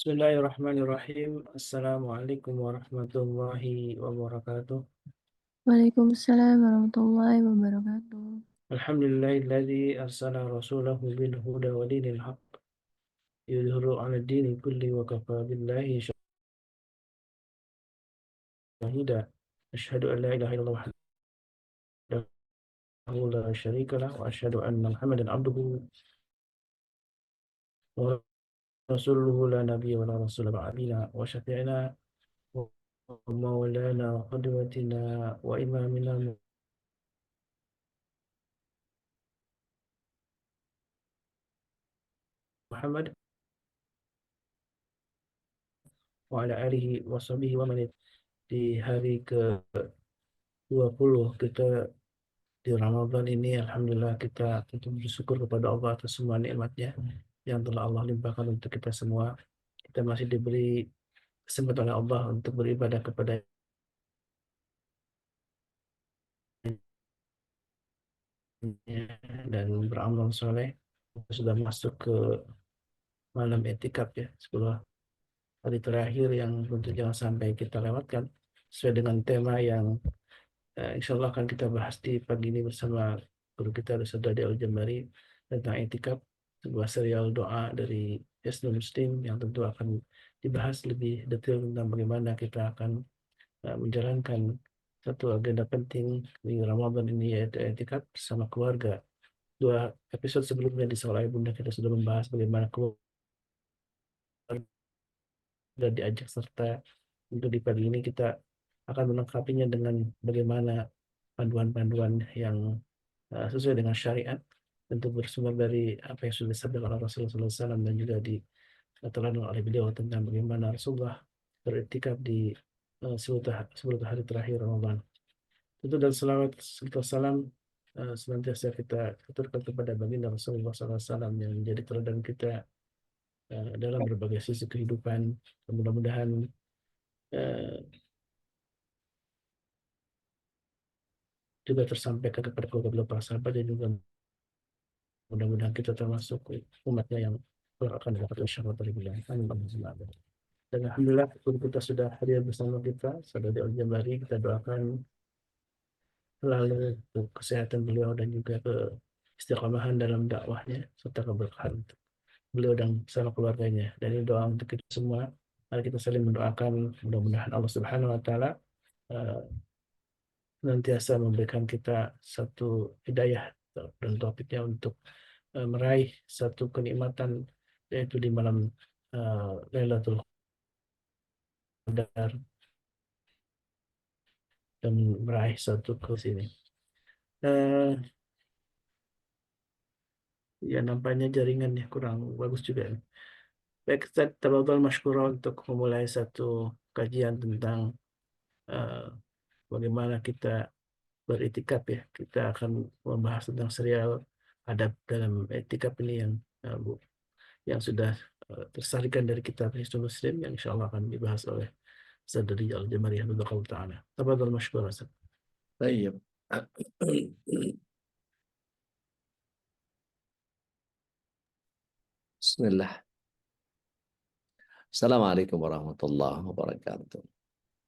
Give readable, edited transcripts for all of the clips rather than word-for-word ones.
Bismillahirrahmanirrahim. Assalamualaikum warahmatullahi wabarakatuh. Waalaikumsalam warahmatullahi wabarakatuh. Alhamdulillahilladzi arsala rasulahu bil huda wa dinil haqq yudhiru 'ala dini kulli wa kafa billahi syahida. Asyhadu an la ilaha illallah wahdahu la syarika lah wa asyhadu anna Muhammadan abduhu wa rasuluhu la nabiyya wa la rasula ba'dina wa syafi'ina wa maulana wa qudwatina wa imamina Muhammad wa ala alihi wa sahbihi wa man di hari ke-20 kita di Ramadan ini. Alhamdulillah kita tentu bersyukur kepada Allah atas semua nikmatnya yang telah Allah limpahkan untuk kita semua. Kita masih diberi kesempatan oleh Allah untuk beribadah kepada dan beramal soleh. Sudah masuk ke malam etikaf ya, 10 hari terakhir yang tentu jangan sampai kita lewatkan sesuai dengan tema yang insya Allah akan kita bahas di pagi ini bersama guru kita Ustaz Dadi Al-Jambari tentang etikaf, sebuah serial doa dari Hisnul Muslim yang tentu akan dibahas lebih detail tentang bagaimana kita akan menjalankan satu agenda penting di Ramadan ini, yaitu etikaf bersama keluarga. 2 episode sebelumnya di Sekolah Ibunda kita sudah membahas bagaimana keluarga diajak serta. Untuk di pagi ini kita akan melengkapinya dengan bagaimana panduan-panduan yang sesuai dengan syariat, tentu bersumber dari apa yang sudah disabdakan oleh Rasulullah SAW dan juga diterangkan oleh beliau tentang bagaimana Rasulullah beriktikaf di 10 hari terakhir Ramadan. Tentu dan selawat serta salam senantiasa kita aturkan kepada baginda Rasulullah SAW yang menjadi teladan kita dalam berbagai sisi kehidupan. Mudah-mudahan uh, juga tersampaikan kepada keluarga beliau, para sahabat, dan juga mudah-mudahan kita termasuk umatnya yang akan dapat isyarat dari beliau. Amin. Dan alhamdulillah guru kita sudah hadir bersama kita, Saudara Al-Jambari. Kita doakan selalu kesehatan beliau dan juga istiqomahan dalam dakwahnya serta keberkahan untuk beliau dan bersama keluarganya. Dan ini doa untuk kita semua. Mari kita saling mendoakan mudah-mudahan Allah Subhanahu wa taala uh, senantiasa memberikan kita satu hidayah dan taufiknya untuk meraih satu kenikmatan, yaitu di malam Lailatul Qadar, dan meraih satu ke sini. Ya nampaknya jaringannya kurang bagus juga. Baik, Ustaz, tafadhal masykura untuk memulai satu kajian tentang eh, bagaimana kita beritikaf ya. Kita akan membahas tentang serial adab dalam etikaf ini yang sudah tersarikan dari kitab Hisnul Muslim yang insya Allah akan dibahas oleh Ustaz Dadi Al-Jamari Hafizahullah Ta'ala. Tafadhal masykura, Ustaz. Baik. Bismillah. Assalamualaikum warahmatullahi wabarakatuh.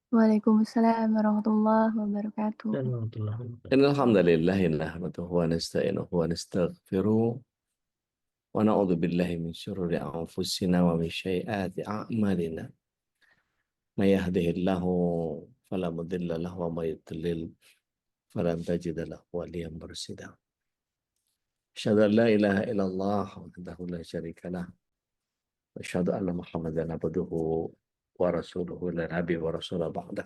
Waalaikumsalam warahmatullahi wabarakatuh. Dan warahmatullahi wabarakatuh. Innal hamdalillah nahmaduhu wa nasta'inuhu wa nastaghfiruh wa na'udzu billahi min syururi anfusina wa min sayyiati a'malina. May yahdihillahu fala mudilla lahu wa may yudlil falan tajida lahu waliyan mursyida. Asyhadu an la ilaha illallah wahdahu la syarika lah wa asyhadu anna Muhammadan abduhu wa rasuluhu la nabiy wa rasul ba'da.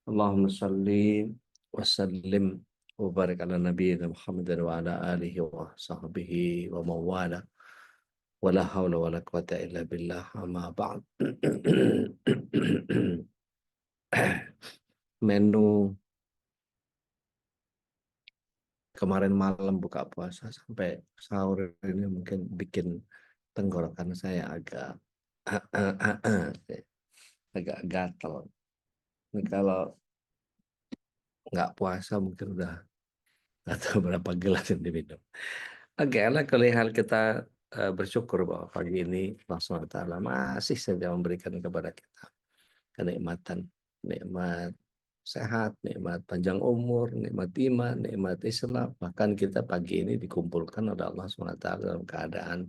Allahumma salli wa sallim wa barik ala nabiyyina Muhammadin wa ala alihi wa sahbihi wa mawala wa la hawla wa la quwata illa billah amma ba'd. Menu kemarin malam buka puasa sampai sahur ini mungkin bikin tenggorokan saya agak gatal. Ini kalau nggak puasa mungkin udah nggak tahu berapa gelas yang diminum. Oke, lah kalau hal kita bersyukur bahwa pagi ini Allah SWT masih saja memberikan kepada kita kenikmatan, nikmat sehat, nikmat panjang umur, nikmat iman, nikmat Islam. Bahkan kita pagi ini dikumpulkan oleh Allah SWT dalam keadaan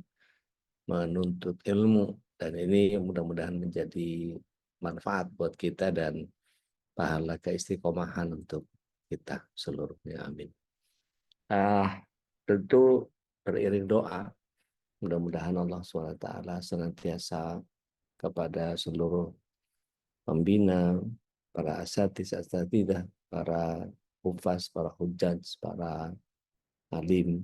menuntut ilmu. Dan ini mudah-mudahan menjadi manfaat buat kita dan pahala keistiqomahan untuk kita seluruhnya. Amin. Tentu beriring doa, mudah-mudahan Allah SWT senantiasa kepada seluruh pembina, para asatidah, para hufaz, para hujjaj, para alim,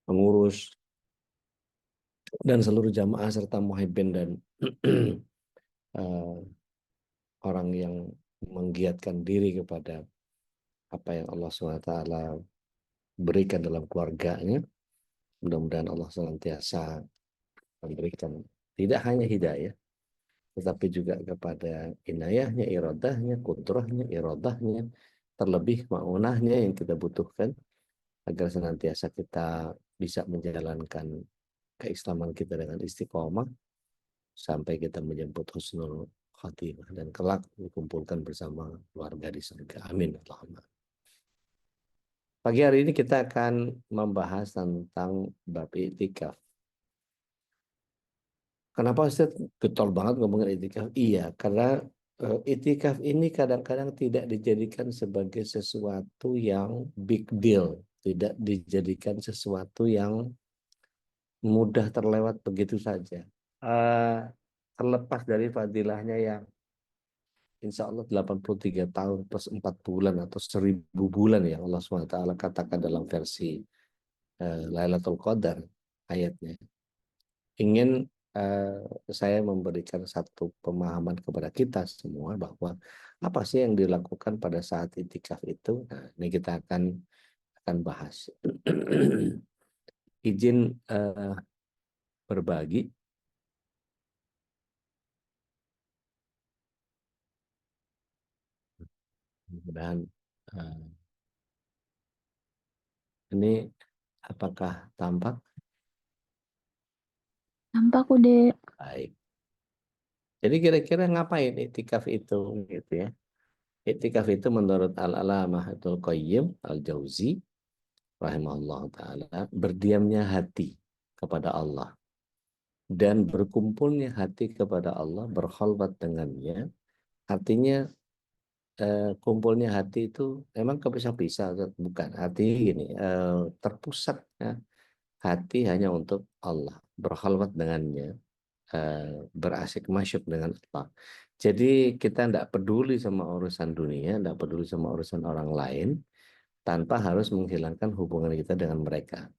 pengurus, dan seluruh jamaah serta muhibbin dan orang yang menggiatkan diri kepada apa yang Allah SWT berikan dalam keluarganya. Mudah-mudahan Allah senantiasa memberikan tidak hanya hidayah, tetapi juga kepada inayahnya, iradahnya, kudrahnya, iradahnya, terlebih ma'unahnya yang kita butuhkan agar senantiasa kita bisa menjalankan keislaman kita dengan istiqomah sampai kita menjemput husnul khatimah dan kelak dikumpulkan bersama keluarga di surga. Amin. Allahumma. Pagi hari ini kita akan membahas tentang bab i'tikaf. Kenapa Ustaz getol banget ngomongin i'tikaf? Iya, karena i'tikaf ini kadang-kadang tidak dijadikan sebagai sesuatu yang big deal, tidak dijadikan sesuatu yang mudah terlewat begitu saja. Terlepas dari fadilahnya yang insya Allah 83 tahun plus 4 bulan atau 1000 bulan yang Allah SWT katakan dalam versi Lailatul Qadar ayatnya. Ingin saya memberikan satu pemahaman kepada kita semua bahwa apa sih yang dilakukan pada saat i'tikaf itu. Nah, ini kita akan bahas. Izin berbagi. Mudah-mudahan ini apakah tampak? Tampak udah. Baik. Jadi kira-kira ngapain i'tikaf itu gitu ya? I'tikaf itu menurut Al-Alamah Ibnul Qayyim Al-Jauzi rahimahullah taala berdiamnya hati kepada Allah dan berkumpulnya hati kepada Allah, berkhalwat dengannya. Artinya kumpulnya hati itu memang kepisah-pisah, bukan. Artinya gini, terpusat ya, hati hanya untuk Allah, berkhalwat dengannya, berasik masyuk dengan Allah. Jadi kita tidak peduli sama urusan dunia, tidak peduli sama urusan orang lain, tanpa harus menghilangkan hubungan kita dengan mereka.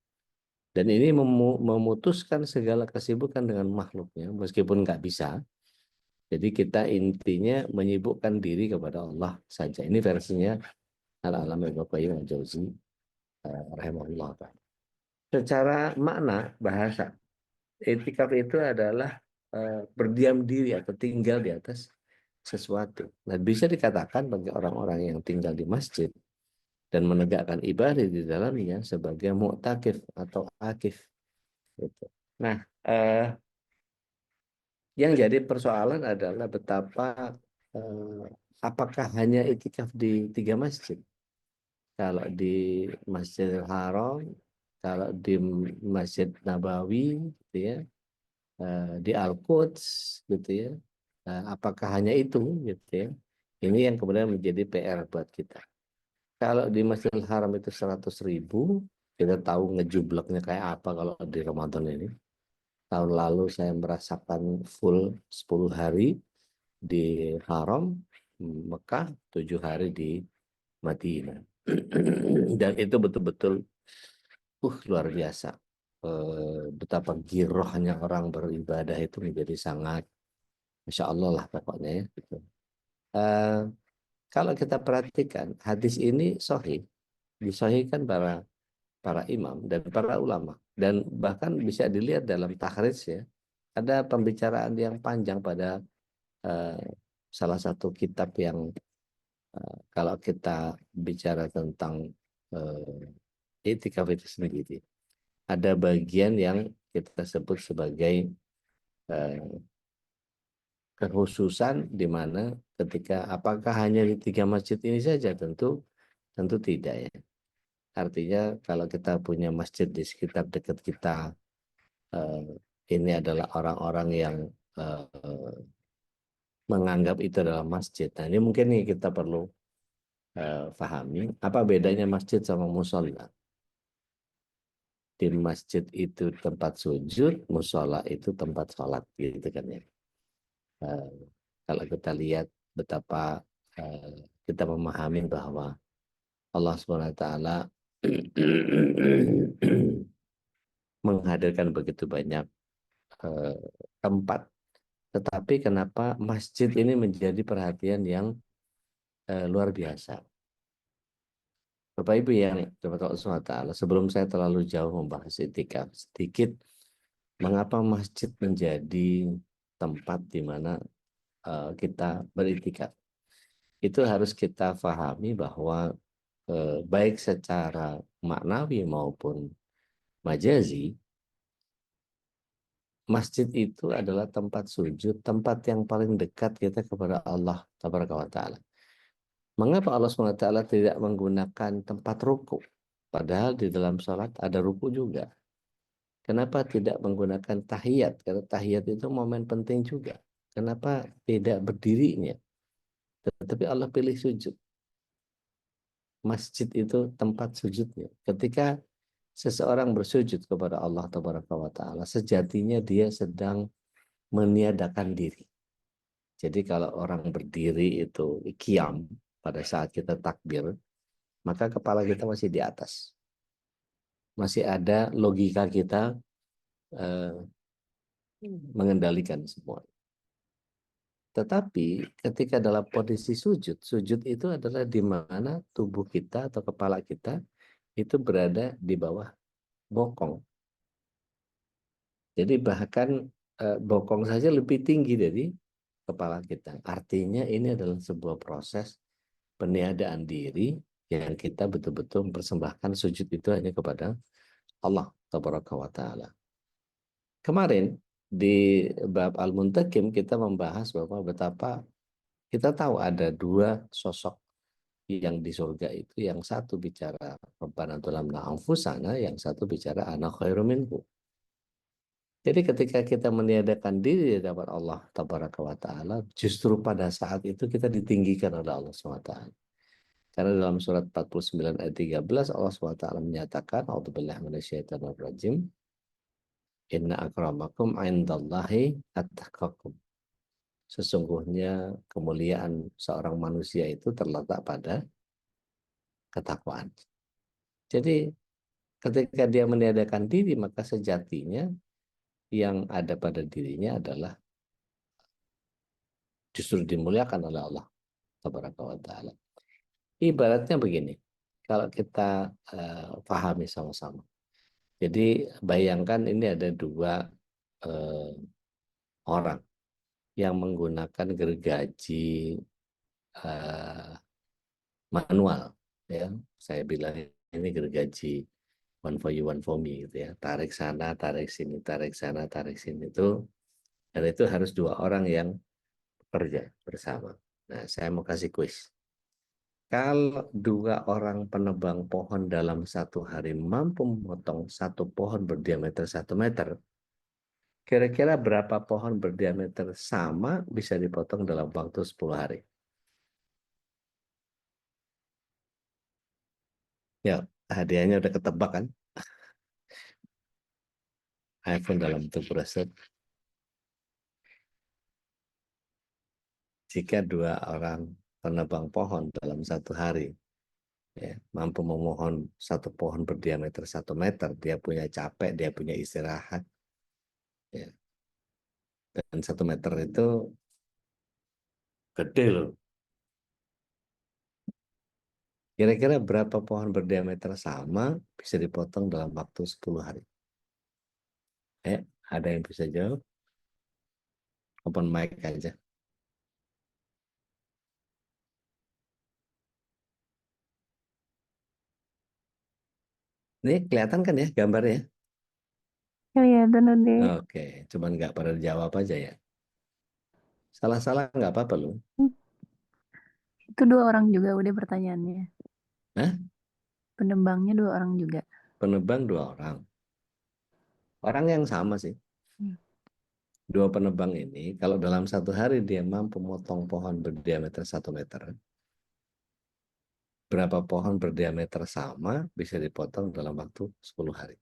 Dan ini memutuskan segala kesibukan dengan makhluknya, meskipun nggak bisa. Jadi kita intinya menyibukkan diri kepada Allah saja. Ini versinya Al-Alamah Ibnu Qayyim Al-Jauzi rahimahullah ta'ala. Secara makna bahasa, i'tikaf itu adalah berdiam diri atau tinggal di atas sesuatu. Nah, bisa dikatakan bagi orang-orang yang tinggal di masjid dan menegakkan ibadah di dalamnya sebagai mu'takif atau akif. Gitu. Nah, yang jadi persoalan adalah betapa apakah hanya i'tikaf di 3 masjid? Kalau di Masjidil Haram, kalau di Masjid Nabawi, gitu ya, di Al-Quds, gitu ya, apakah hanya itu, gitu ya? Ini yang kemudian menjadi PR buat kita. Kalau di Masjidil Haram itu 100.000, kita tahu ngejubleknya kayak apa kalau di Ramadan ini. Tahun lalu saya merasakan full 10 hari di Haram, Mekah, 7 hari di Madinah. Dan itu betul-betul luar biasa. Betapa girohnya orang beribadah itu menjadi sangat Masya Allah lah pokoknya ya. Gitu. Kalau kita perhatikan hadis ini sahih, disahihkan para imam dan para ulama, dan bahkan bisa dilihat dalam takhrij ya, ada pembicaraan yang panjang pada salah satu kitab yang kalau kita bicara tentang I'tikaf itu sendiri. Ada bagian yang kita sebut sebagai kekhususan, di mana ketika apakah hanya di 3 masjid ini saja, tentu tidak ya. Artinya kalau kita punya masjid di sekitar dekat kita, ini adalah orang-orang yang menganggap itu adalah masjid. Nah, ini mungkin nih kita perlu pahami apa bedanya masjid sama musola. Di masjid itu tempat sujud, musola itu tempat sholat, gitu kan ya. Kalau kita lihat betapa kita memahami bahwa Allah SWT menghadirkan begitu banyak tempat, tetapi kenapa masjid ini menjadi perhatian yang luar biasa. Bapak Ibu yang dirahmati Allah SWT, sebelum saya terlalu jauh membahas itikaf, sedikit mengapa masjid menjadi tempat di mana kita beritikaf. Itu harus kita pahami bahwa baik secara maknawi maupun majazi, masjid itu adalah tempat sujud, tempat yang paling dekat kita kepada Allah Tabaraka wa Ta'ala. Mengapa Allah SWT tidak menggunakan tempat ruku? Padahal di dalam sholat ada ruku juga. Kenapa tidak menggunakan tahiyat? Karena tahiyat itu momen penting juga. Kenapa tidak berdirinya? Tetapi Allah pilih sujud. Masjid itu tempat sujudnya. Ketika seseorang bersujud kepada Allah Taala, sejatinya dia sedang meniadakan diri. Jadi kalau orang berdiri itu qiyam pada saat kita takbir, maka kepala kita masih di atas. Masih ada logika kita mengendalikan semua. Tetapi ketika dalam posisi sujud, sujud itu adalah di mana tubuh kita atau kepala kita itu berada di bawah bokong. Jadi bahkan bokong saja lebih tinggi dari kepala kita. Artinya ini adalah sebuah proses peniadaan diri yang kita betul-betul mempersembahkan sujud itu hanya kepada Allah Tabaraka wa Ta'ala. Kemarin di bab Al-Muntakim kita membahas bahwa betapa kita tahu ada 2 sosok yang di surga itu, yang satu bicara Rabbana dzalamna anfusana, yang satu bicara ana khairum minhu. Jadi ketika kita meniadakan diri di hadapan Allah Tabaraka wa Ta'ala, justru pada saat itu kita ditinggikan oleh Allah SWT. Karena dalam surat 49 ayat 13 Allah SWT menyatakan, A'udzubillahi minasyaitonirrajim, inna akramakum indallahi attaqakum. Sesungguhnya kemuliaan seorang manusia itu terletak pada ketakwaan. Jadi ketika dia meniadakan diri, maka sejatinya yang ada pada dirinya adalah justru dimuliakan oleh Allah Tabaraka wa Ta'ala. Ibaratnya begini, kalau kita pahami sama-sama. Jadi bayangkan ini ada 2 orang yang menggunakan gergaji manual, ya. Saya bilang ini gergaji one for you, one for me, gitu ya. Tarik sana, tarik sini, tarik sana, tarik sini itu, dan itu harus 2 orang yang bekerja bersama. Nah, saya mau kasih kuis. Kalau 2 orang penebang pohon dalam 1 hari mampu memotong 1 pohon berdiameter 1 meter, kira-kira berapa pohon berdiameter sama bisa dipotong dalam waktu 10 hari? Ya, hadiahnya udah ketebak kan? iPhone dalam bentuk brosur. Jika 2 orang penebang pohon dalam 1 hari ya, mampu memohon 1 pohon berdiameter 1 meter, dia punya capek, dia punya istirahat. Ya. Dan 1 meter itu gede loh. Kira-kira berapa pohon berdiameter sama bisa dipotong dalam waktu 10 hari? Ada yang bisa jawab? Open mic aja. Ini kelihatan kan ya gambarnya? Kelihatan Ude. Oke, cuman nggak pada jawab aja ya. Salah-salah nggak apa-apa loh. Itu dua orang juga Ude pertanyaannya. Hah? Penembangnya dua orang juga. Penebang 2 orang. Orang yang sama sih. Hmm. 2 penebang ini, kalau dalam 1 hari dia mampu memotong pohon berdiameter 1 meter, berapa pohon berdiameter sama bisa dipotong dalam waktu 10 hari?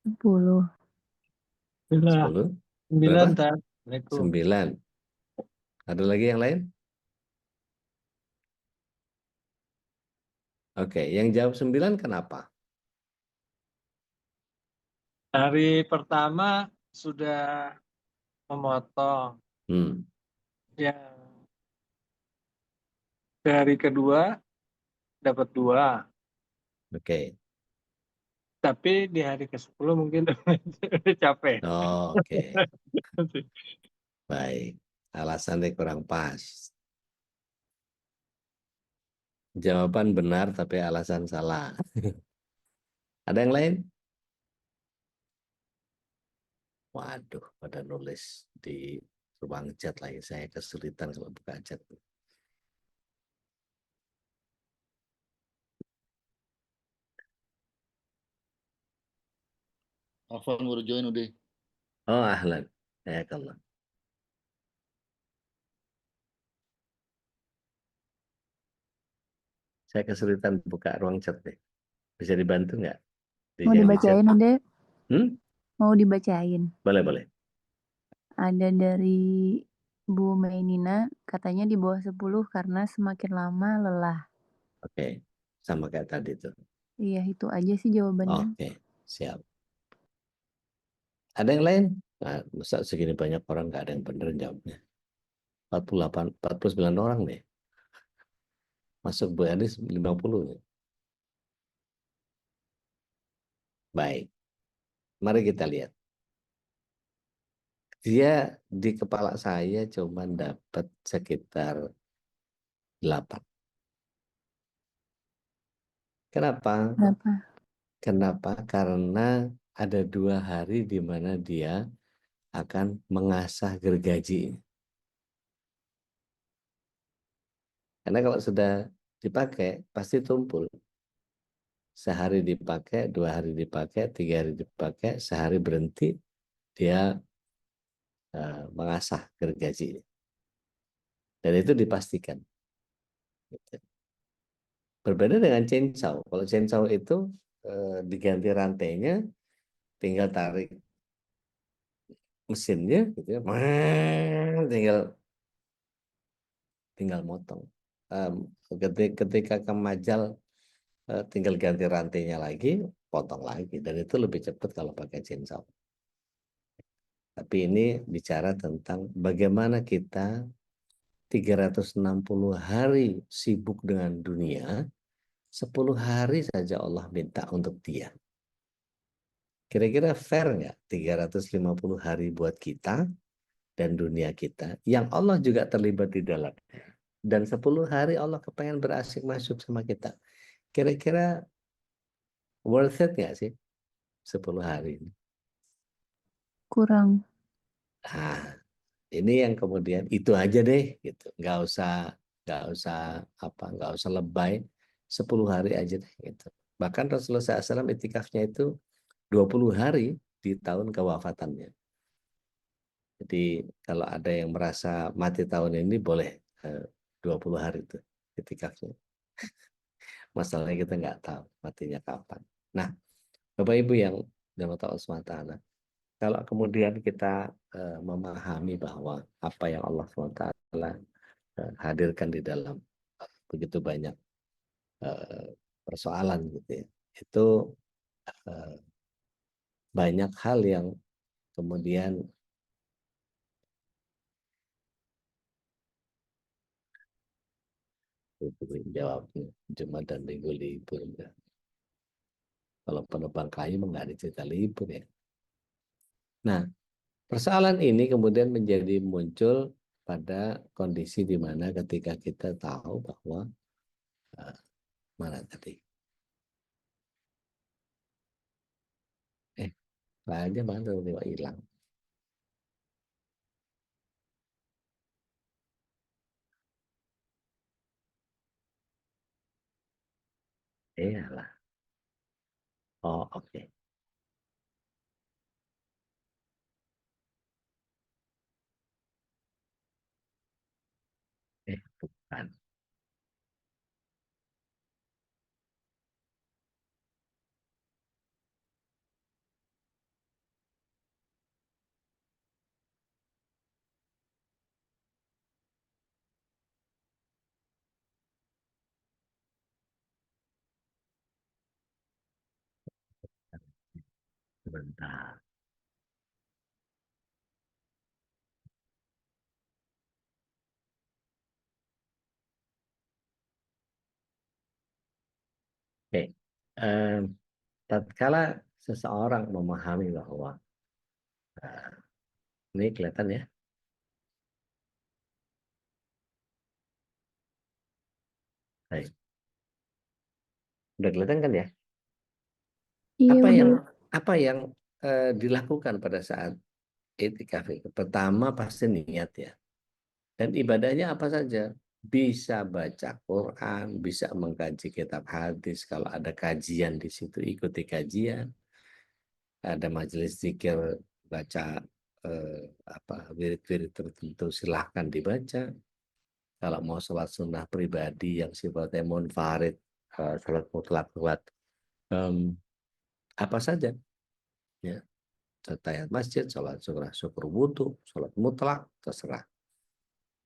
10. 10? 9, Berapa? Tan. Assalamualaikum. 9. Ada lagi yang lain? Oke, yang jawab 9 kenapa? Hari pertama sudah memotong. Hmm, Yang hari kedua dapat 2. oke. Tapi di hari ke-10 mungkin udah capek. Oke, baik. Alasannya kurang pas. Jawaban benar tapi alasan salah. Ada yang lain? Waduh, pada nulis di ruang chat lagi. Saya kesulitan kalau buka chat. Afwan baru join udah. Oh, ahlan. Ya kalau saya kesulitan buka ruang chat deh. Bisa dibantu nggak? Mau Jangan di chat. dibacain Ude? Hmm? Mau dibacain. Boleh, boleh. Ada dari Bu Mainina, katanya di bawah 10 karena semakin lama lelah. Oke. Sama kayak tadi tuh. Iya, itu aja sih jawabannya. Oke, siap. Ada yang lain? Nah, masa segini banyak orang nggak ada yang bener jawabnya. 48, 49 orang deh. Masuk Bu Anis 50 nih. Baik. Mari kita lihat. Dia di kepala saya cuma dapat sekitar 8. Kenapa? Kenapa? Kenapa? Karena ada 2 hari di mana dia akan mengasah gergaji. Karena kalau sudah dipakai, pasti tumpul. Sehari dipakai, 2 hari dipakai, 3 hari dipakai, sehari berhenti, dia mengasah gergaji. Dan itu dipastikan. Berbeda dengan chainsaw. Kalau chainsaw itu diganti rantainya, tinggal tarik mesinnya, gitu ya, tinggal tinggal motong. Ketika kemajal, tinggal ganti rantainya lagi, potong lagi, dan itu lebih cepat kalau pakai chainsaw. Tapi ini bicara tentang bagaimana kita 360 hari sibuk dengan dunia, 10 hari saja Allah minta untuk dia. Kira-kira fair nggak 350 hari buat kita dan dunia kita yang Allah juga terlibat di dalamnya. Dan 10 hari Allah kepengen berasik masuk sama kita. Kira-kira worth it nggak sih 10 hari ini? Kurang. Nah, ini yang kemudian itu aja deh gitu. Nggak usah lebay. 10 hari aja deh gitu. Bahkan Rasulullah SAW itikafnya itu 20 hari di tahun kewafatannya. Jadi kalau ada yang merasa mati tahun ini boleh 20 hari itu itikafnya. Masalahnya kita nggak tahu matinya kapan. Nah, Bapak Ibu yang dirahmati Allah SWT, kalau kemudian kita memahami bahwa apa yang Allah SWT hadirkan di dalam begitu banyak persoalan gitu ya, itu eh, banyak hal yang kemudian jawabnya Jumat dan Minggu libur. Kalau penebang kayu nggak ada cerita libur ya. Nah, persoalan ini kemudian menjadi muncul pada kondisi di mana ketika kita tahu bahwa mana tadi Aja banget tiba hilang. Iyalah. Oh, oke. Bukan. Sebentar. Oke. Em, tatkala seseorang memahami bahwa ini kelihatan ya, baik. Udah kelihatan kan ya? Iya Apa yang udah. dilakukan pada saat itikaf itu? Pertama pasti niat ya. Dan ibadahnya apa saja? Bisa baca Quran, bisa mengkaji kitab hadis. Kalau ada kajian di situ, ikuti kajian. Ada majelis zikir, baca wirid-wirid tertentu, silahkan dibaca. Kalau mau sholat sunnah pribadi yang sifatnya munfarid, sholat mutlak, sholat em, apa saja, ya, tahiyat masjid, sholat syukur wudhu, sholat mutlak, terserah.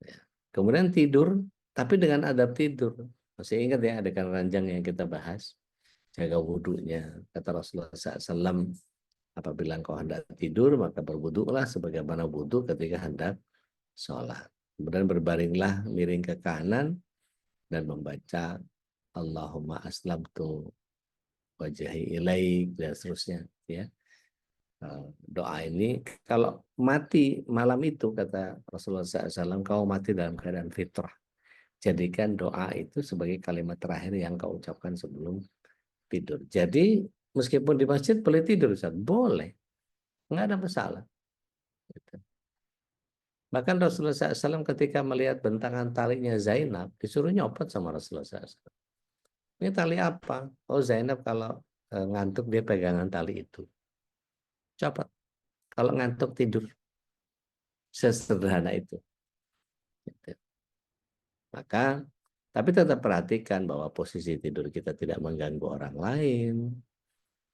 Ya. Kemudian tidur, tapi dengan adab tidur. Masih ingat ya adegan ranjang yang kita bahas? Jaga wudhunya. Kata Rasulullah SAW, apabila engkau hendak tidur, maka berwudhulah sebagaimana wudhu ketika hendak sholat. Kemudian berbaringlah miring ke kanan dan membaca Allahumma aslamtu wajahi ilaik dan seterusnya. Ya. Doa ini kalau mati malam itu kata Rasulullah SAW, kau mati dalam keadaan fitrah. Jadikan doa itu sebagai kalimat terakhir yang kau ucapkan sebelum tidur. Jadi meskipun di masjid boleh tidur, Ustaz. Boleh, nggak ada masalah. Gitu. Bahkan Rasulullah SAW ketika melihat bentangan talinya Zainab, disuruh nyopot sama Rasulullah SAW. Ini tali apa? Oh, Zainab kalau ngantuk dia pegangan tali itu. Copot. Kalau ngantuk tidur. Sesederhana itu. Gitu. Maka, tapi tetap perhatikan bahwa posisi tidur kita tidak mengganggu orang lain.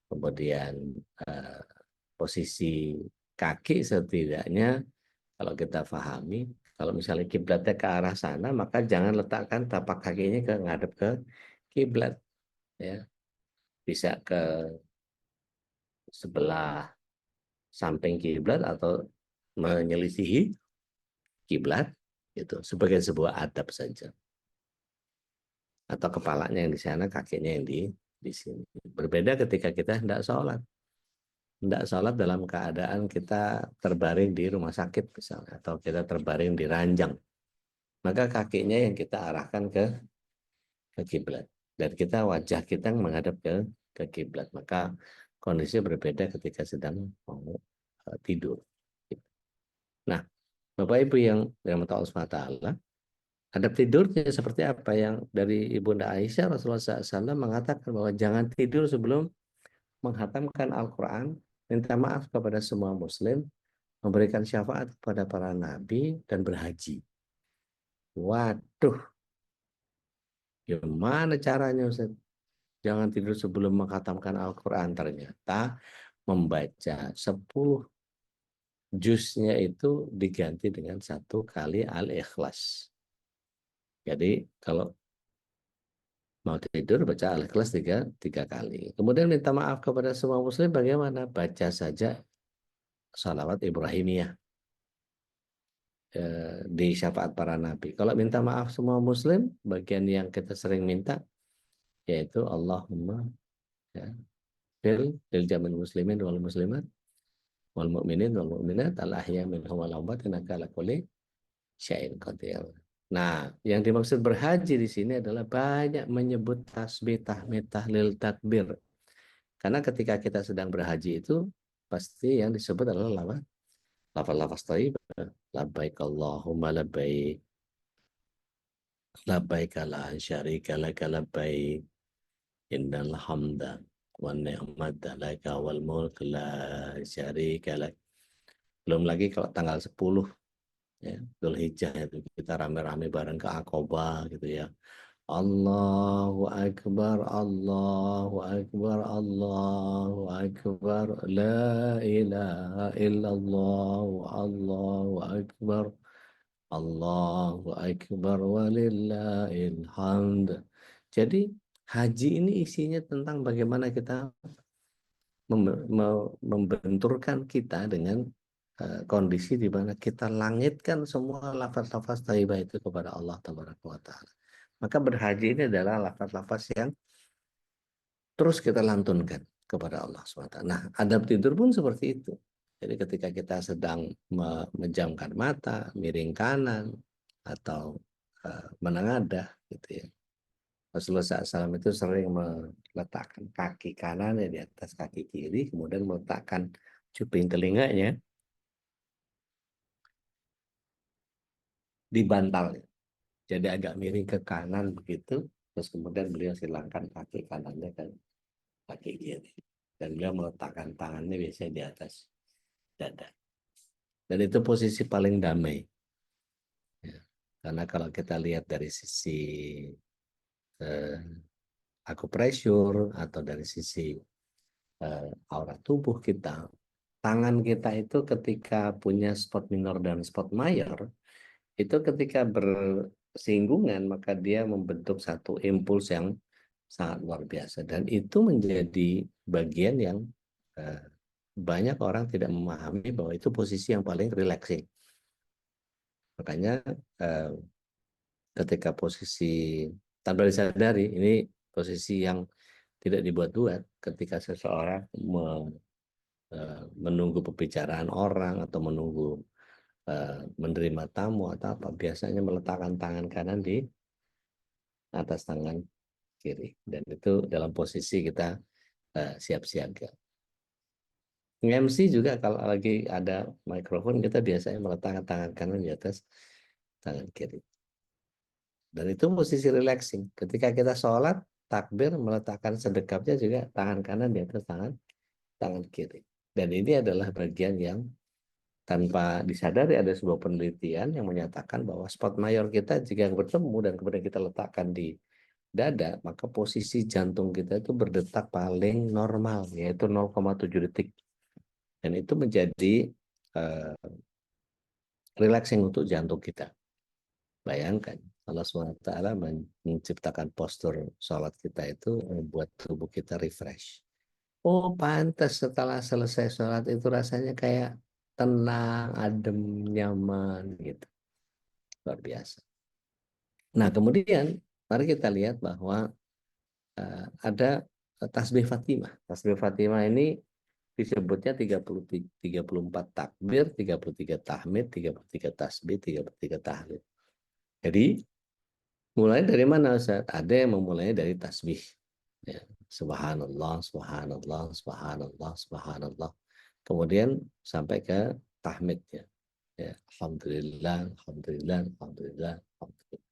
Kemudian eh, posisi kaki setidaknya kalau kita pahami, kalau misalnya kiblatnya ke arah sana, maka jangan letakkan tapak kakinya ke ngadep ke kiblat, ya. Bisa ke sebelah samping kiblat atau menyelisihi kiblat, itu sebagai sebuah adab saja. Atau kepalanya yang di sana, kakinya yang di sini. Berbeda ketika kita hendak sholat. Hendak sholat dalam keadaan kita terbaring di rumah sakit misalnya, atau kita terbaring di ranjang. Maka kakinya yang kita arahkan ke kiblat. Dan kita wajah kita menghadap ke kiblat. Maka kondisi berbeda ketika sedang mau tidur. Nah, Bapak Ibu yang dirahmati Allah SWT, adab tidurnya seperti apa yang dari Ibunda Aisyah, Rasulullah SAW mengatakan bahwa jangan tidur sebelum menghatamkan Al-Quran, minta maaf kepada semua muslim, memberikan syafaat kepada para nabi, dan berhaji. Waduh, gimana caranya Ustaz? Jangan tidur sebelum menghatamkan Al-Quran. Ternyata membaca 10 juznya itu diganti dengan 1 kali Al-Ikhlas. Jadi kalau mau tidur baca Al-Ikhlas tiga kali. Kemudian minta maaf kepada semua muslim, bagaimana? Baca saja salawat Ibrahimiyah di syafaat para nabi. Kalau minta maaf semua muslim, bagian yang kita sering minta yaitu Allahumma, ya, fil jamin muslimin wal muslimat wal mu'minin wal mu'minat al ahya minhum wal amwat innaka ala kulli syai'in qadir. Nah, yang dimaksud berhaji di sini adalah banyak menyebut tasbih, tahmid, tahlil, takbir. Karena ketika kita sedang berhaji itu pasti yang disebut adalah lafaz-lafaz thayyibah. Labbaik Allahumma labbaik, labbaik la syarika laka labbaik, innal hamda wan ni'mata laka wal mulk la syarika lak. Belum lagi kalau tanggal 10 ya, Dzulhijjah itu kita rame-rame bareng ke Aqabah gitu ya. Allahu Akbar, Allahu Akbar, Allahu Akbar, la ilaha illallah, Allahu Akbar, Allahu Akbar, walillahil hamd. Jadi haji ini isinya tentang bagaimana kita membenturkan kita dengan kondisi di mana kita langitkan semua lafaz-lafaz thayyibah itu kepada Allah Tabaraka wa Ta'ala. Maka berhaji ini adalah lafaz-lafaz yang terus kita lantunkan kepada Allah SWT. Nah, adab tidur pun seperti itu. Jadi ketika kita sedang memejamkan mata, miring kanan, atau menengadah, gitu ya. Rasulullah SAW itu sering meletakkan kaki kanannya di atas kaki kiri, kemudian meletakkan cuping telinganya di bantalnya. Jadi agak miring ke kanan begitu, terus kemudian beliau silangkan kaki kanannya ke kaki kiri. Dan beliau meletakkan tangannya biasanya di atas dada. Dan itu posisi paling damai. Ya. Karena kalau kita lihat dari sisi akupressure atau dari sisi aura tubuh kita, tangan kita itu ketika punya spot minor dan spot mayor, itu ketika bersinggungan maka dia membentuk satu impuls yang sangat luar biasa, dan itu menjadi bagian yang banyak orang tidak memahami bahwa itu posisi yang paling relaxing. Makanya ketika posisi tanpa disadari, ini posisi yang tidak dibuat-buat, ketika seseorang menunggu pembicaraan orang atau menunggu menerima tamu atau apa, biasanya meletakkan tangan kanan di atas tangan kiri, dan itu dalam posisi kita siap siaga. MC juga kalau lagi ada mikrofon, kita biasanya meletakkan tangan kanan di atas tangan kiri, dan itu posisi relaxing. Ketika kita sholat takbir, meletakkan sedekapnya juga tangan kanan di atas tangan kiri, dan ini adalah bagian yang tanpa disadari ada sebuah penelitian yang menyatakan bahwa spot mayor kita jika bertemu dan kemudian kita letakkan di dada, maka posisi jantung kita itu berdetak paling normal, yaitu 0,7 detik. Dan itu menjadi relaxing untuk jantung kita. Bayangkan, Allah SWT menciptakan postur sholat kita itu membuat tubuh kita refresh. Oh, pantas setelah selesai sholat itu rasanya kayak tenang, adem, nyaman gitu. Luar biasa. Nah, kemudian mari kita lihat bahwa ada tasbih Fatimah. Tasbih Fatimah ini disebutnya 34 takbir, 33 tahmid, 33 tasbih, 33 tahlil. Jadi mulai dari mana Ustaz? Ada yang memulai dari tasbih. Ya. Subhanallah, subhanallah, subhanallah, subhanallah. Kemudian sampai ke tahmid ya. Ya, alhamdulillah, alhamdulillah, alhamdulillah, alhamdulillah.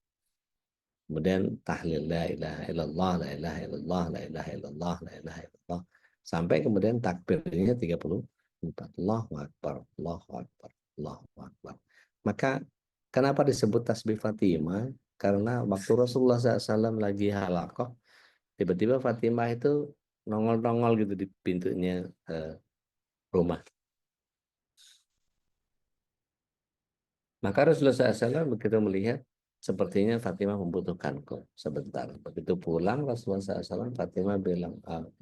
Kemudian tahlil la ilaha illallah, la ilaha illallah, la ilaha illallah, la ilaha illallah. Sampai kemudian takbirnya 34. Allahu Akbar, Allahu Akbar, Allahu Akbar. Maka kenapa disebut tasbih Fatimah? Karena waktu Rasulullah SAW lagi halaqah, tiba-tiba Fatimah itu nongol-nongol gitu di pintunya rumah. Maka Rasulullah SAW begitu melihat, sepertinya Fatimah membutuhkanku sebentar. Begitu pulang Rasulullah SAW, Fatimah bilang,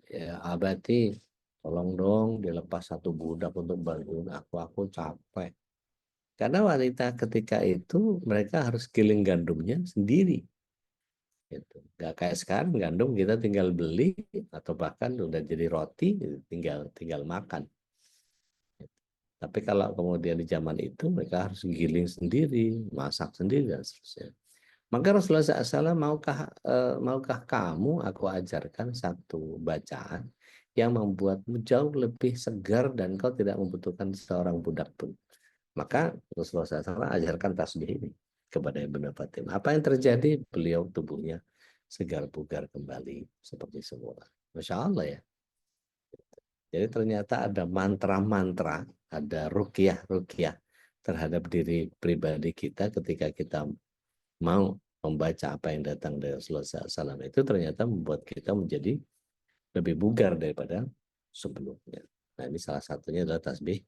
ya abati, tolong dong dilepas satu budak untuk bantuin aku capek. Karena wanita ketika itu mereka harus giling gandumnya sendiri. Gitu. Gak kayak sekarang gandum kita tinggal beli atau bahkan udah jadi roti tinggal makan. Tapi kalau kemudian di zaman itu mereka harus giling sendiri, masak sendiri dan seterusnya. Maka Rasulullah SAW, maukah kamu aku ajarkan satu bacaan yang membuatmu jauh lebih segar dan kau tidak membutuhkan seorang budak pun. Maka Rasulullah SAW ajarkan tasbih ini kepada Ibnu Fatimah. Apa yang terjadi? Beliau tubuhnya segar bugar kembali seperti semula. Masya Allah ya. Jadi ternyata ada mantra-mantra, ada ruqyah-ruqyah terhadap diri pribadi kita ketika kita mau membaca apa yang datang dari Rasulullah SAW. Itu ternyata membuat kita menjadi lebih bugar daripada sebelumnya. Nah ini salah satunya adalah tasbih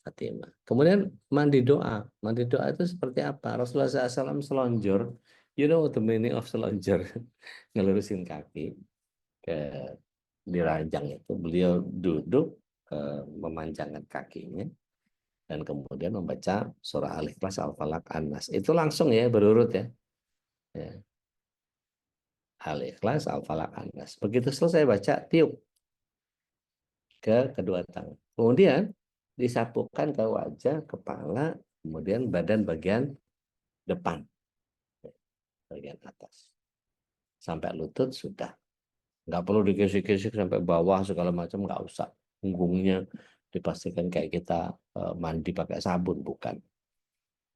Fatimah. Kemudian mandi doa. Mandi doa itu seperti apa? Rasulullah SAW selonjor. You know the meaning of selonjor? Ngelurusin kaki ke di ranjang itu. Beliau duduk memanjangkan kakinya dan kemudian membaca surah Al-Ikhlas, Al-Falaq, An-Nas. Itu langsung ya berurut ya. Al-Ikhlas, Al-Falaq, An-Nas. Begitu selesai baca, tiup ke kedua tangan. Kemudian disapukan ke wajah, kepala, kemudian badan bagian depan, bagian atas. Sampai lutut sudah. Nggak perlu dikisik-kisik sampai bawah segala macam, nggak usah. Punggungnya dipastikan kayak kita mandi pakai sabun, bukan.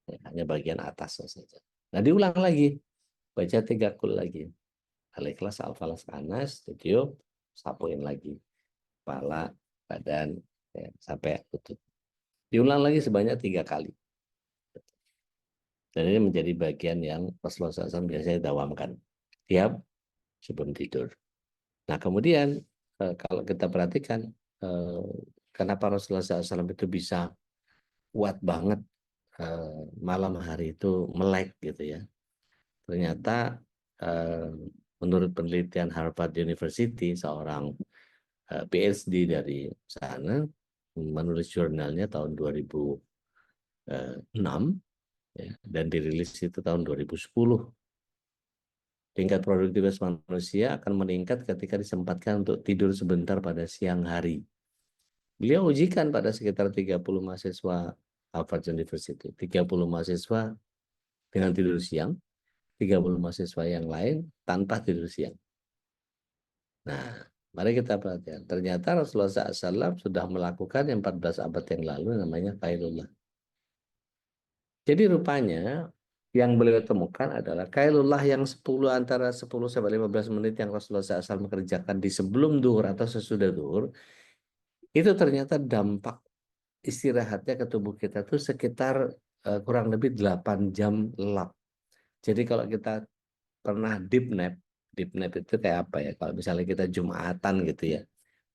Ya, hanya bagian atasnya saja. Nah diulang lagi, baca 3 kul lagi. Al-Ikhlas, Al-Falaq, An-Nas, tiup, sapuin lagi. Kepala, badan, ya, sampai lutut. Diulang lagi sebanyak 3 kali. Dan ini menjadi bagian yang Rasulullah SAW biasanya dawamkan tiap sebelum tidur. Nah kemudian kalau kita perhatikan kenapa Rasulullah SAW itu bisa kuat banget malam hari itu melek gitu ya. Ternyata menurut penelitian Harvard University, seorang PhD dari sana menulis jurnalnya tahun 2006 ya, dan dirilis itu tahun 2010. Tingkat produktivitas manusia akan meningkat ketika disempatkan untuk tidur sebentar pada siang hari. Beliau ujikan pada sekitar 30 mahasiswa Harvard University. 30 mahasiswa dengan tidur siang, 30 mahasiswa yang lain tanpa tidur siang. Nah, mari kita perhatikan. Ternyata Rasulullah SAW sudah melakukan yang 14 abad yang lalu, namanya Qailullah. Jadi rupanya yang beliau temukan adalah Qailullah yang antara 10 sampai 15 menit yang Rasulullah SAW mengerjakan di sebelum duhur atau sesudah duhur, itu ternyata dampak istirahatnya ke tubuh kita tuh sekitar kurang lebih 8 jam lelap. Jadi kalau kita pernah deep nap itu kayak apa ya? Kalau misalnya kita Jumatan gitu ya,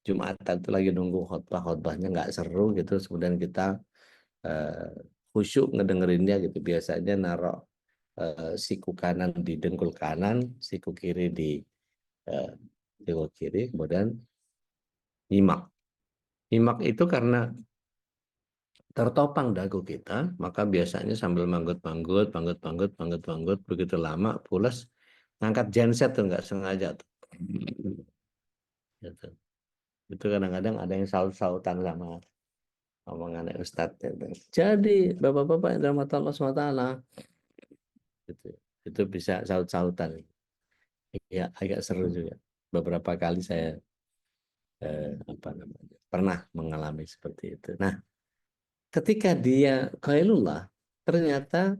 Jumatan itu lagi nunggu khotbahnya nggak seru gitu, kemudian kita khusyuk ngedengerinnya gitu. Biasanya naruh siku kanan di dengkul kanan, siku kiri di dengkul kiri, kemudian nyimak. Nyimak itu karena tertopang dagu kita, maka biasanya sambil manggut-manggut, begitu lama, pulas, ngangkat genset tuh nggak sengaja tuh. Gitu. Itu kadang-kadang ada yang saut-sautan sama omongan Ustadz. Gitu. Jadi bapak-bapak yang dirahmati Allah SWT, gitu. Itu bisa saut-sautan. Ya agak seru juga. Beberapa kali saya pernah mengalami seperti itu. Nah, ketika dia qailullah, ternyata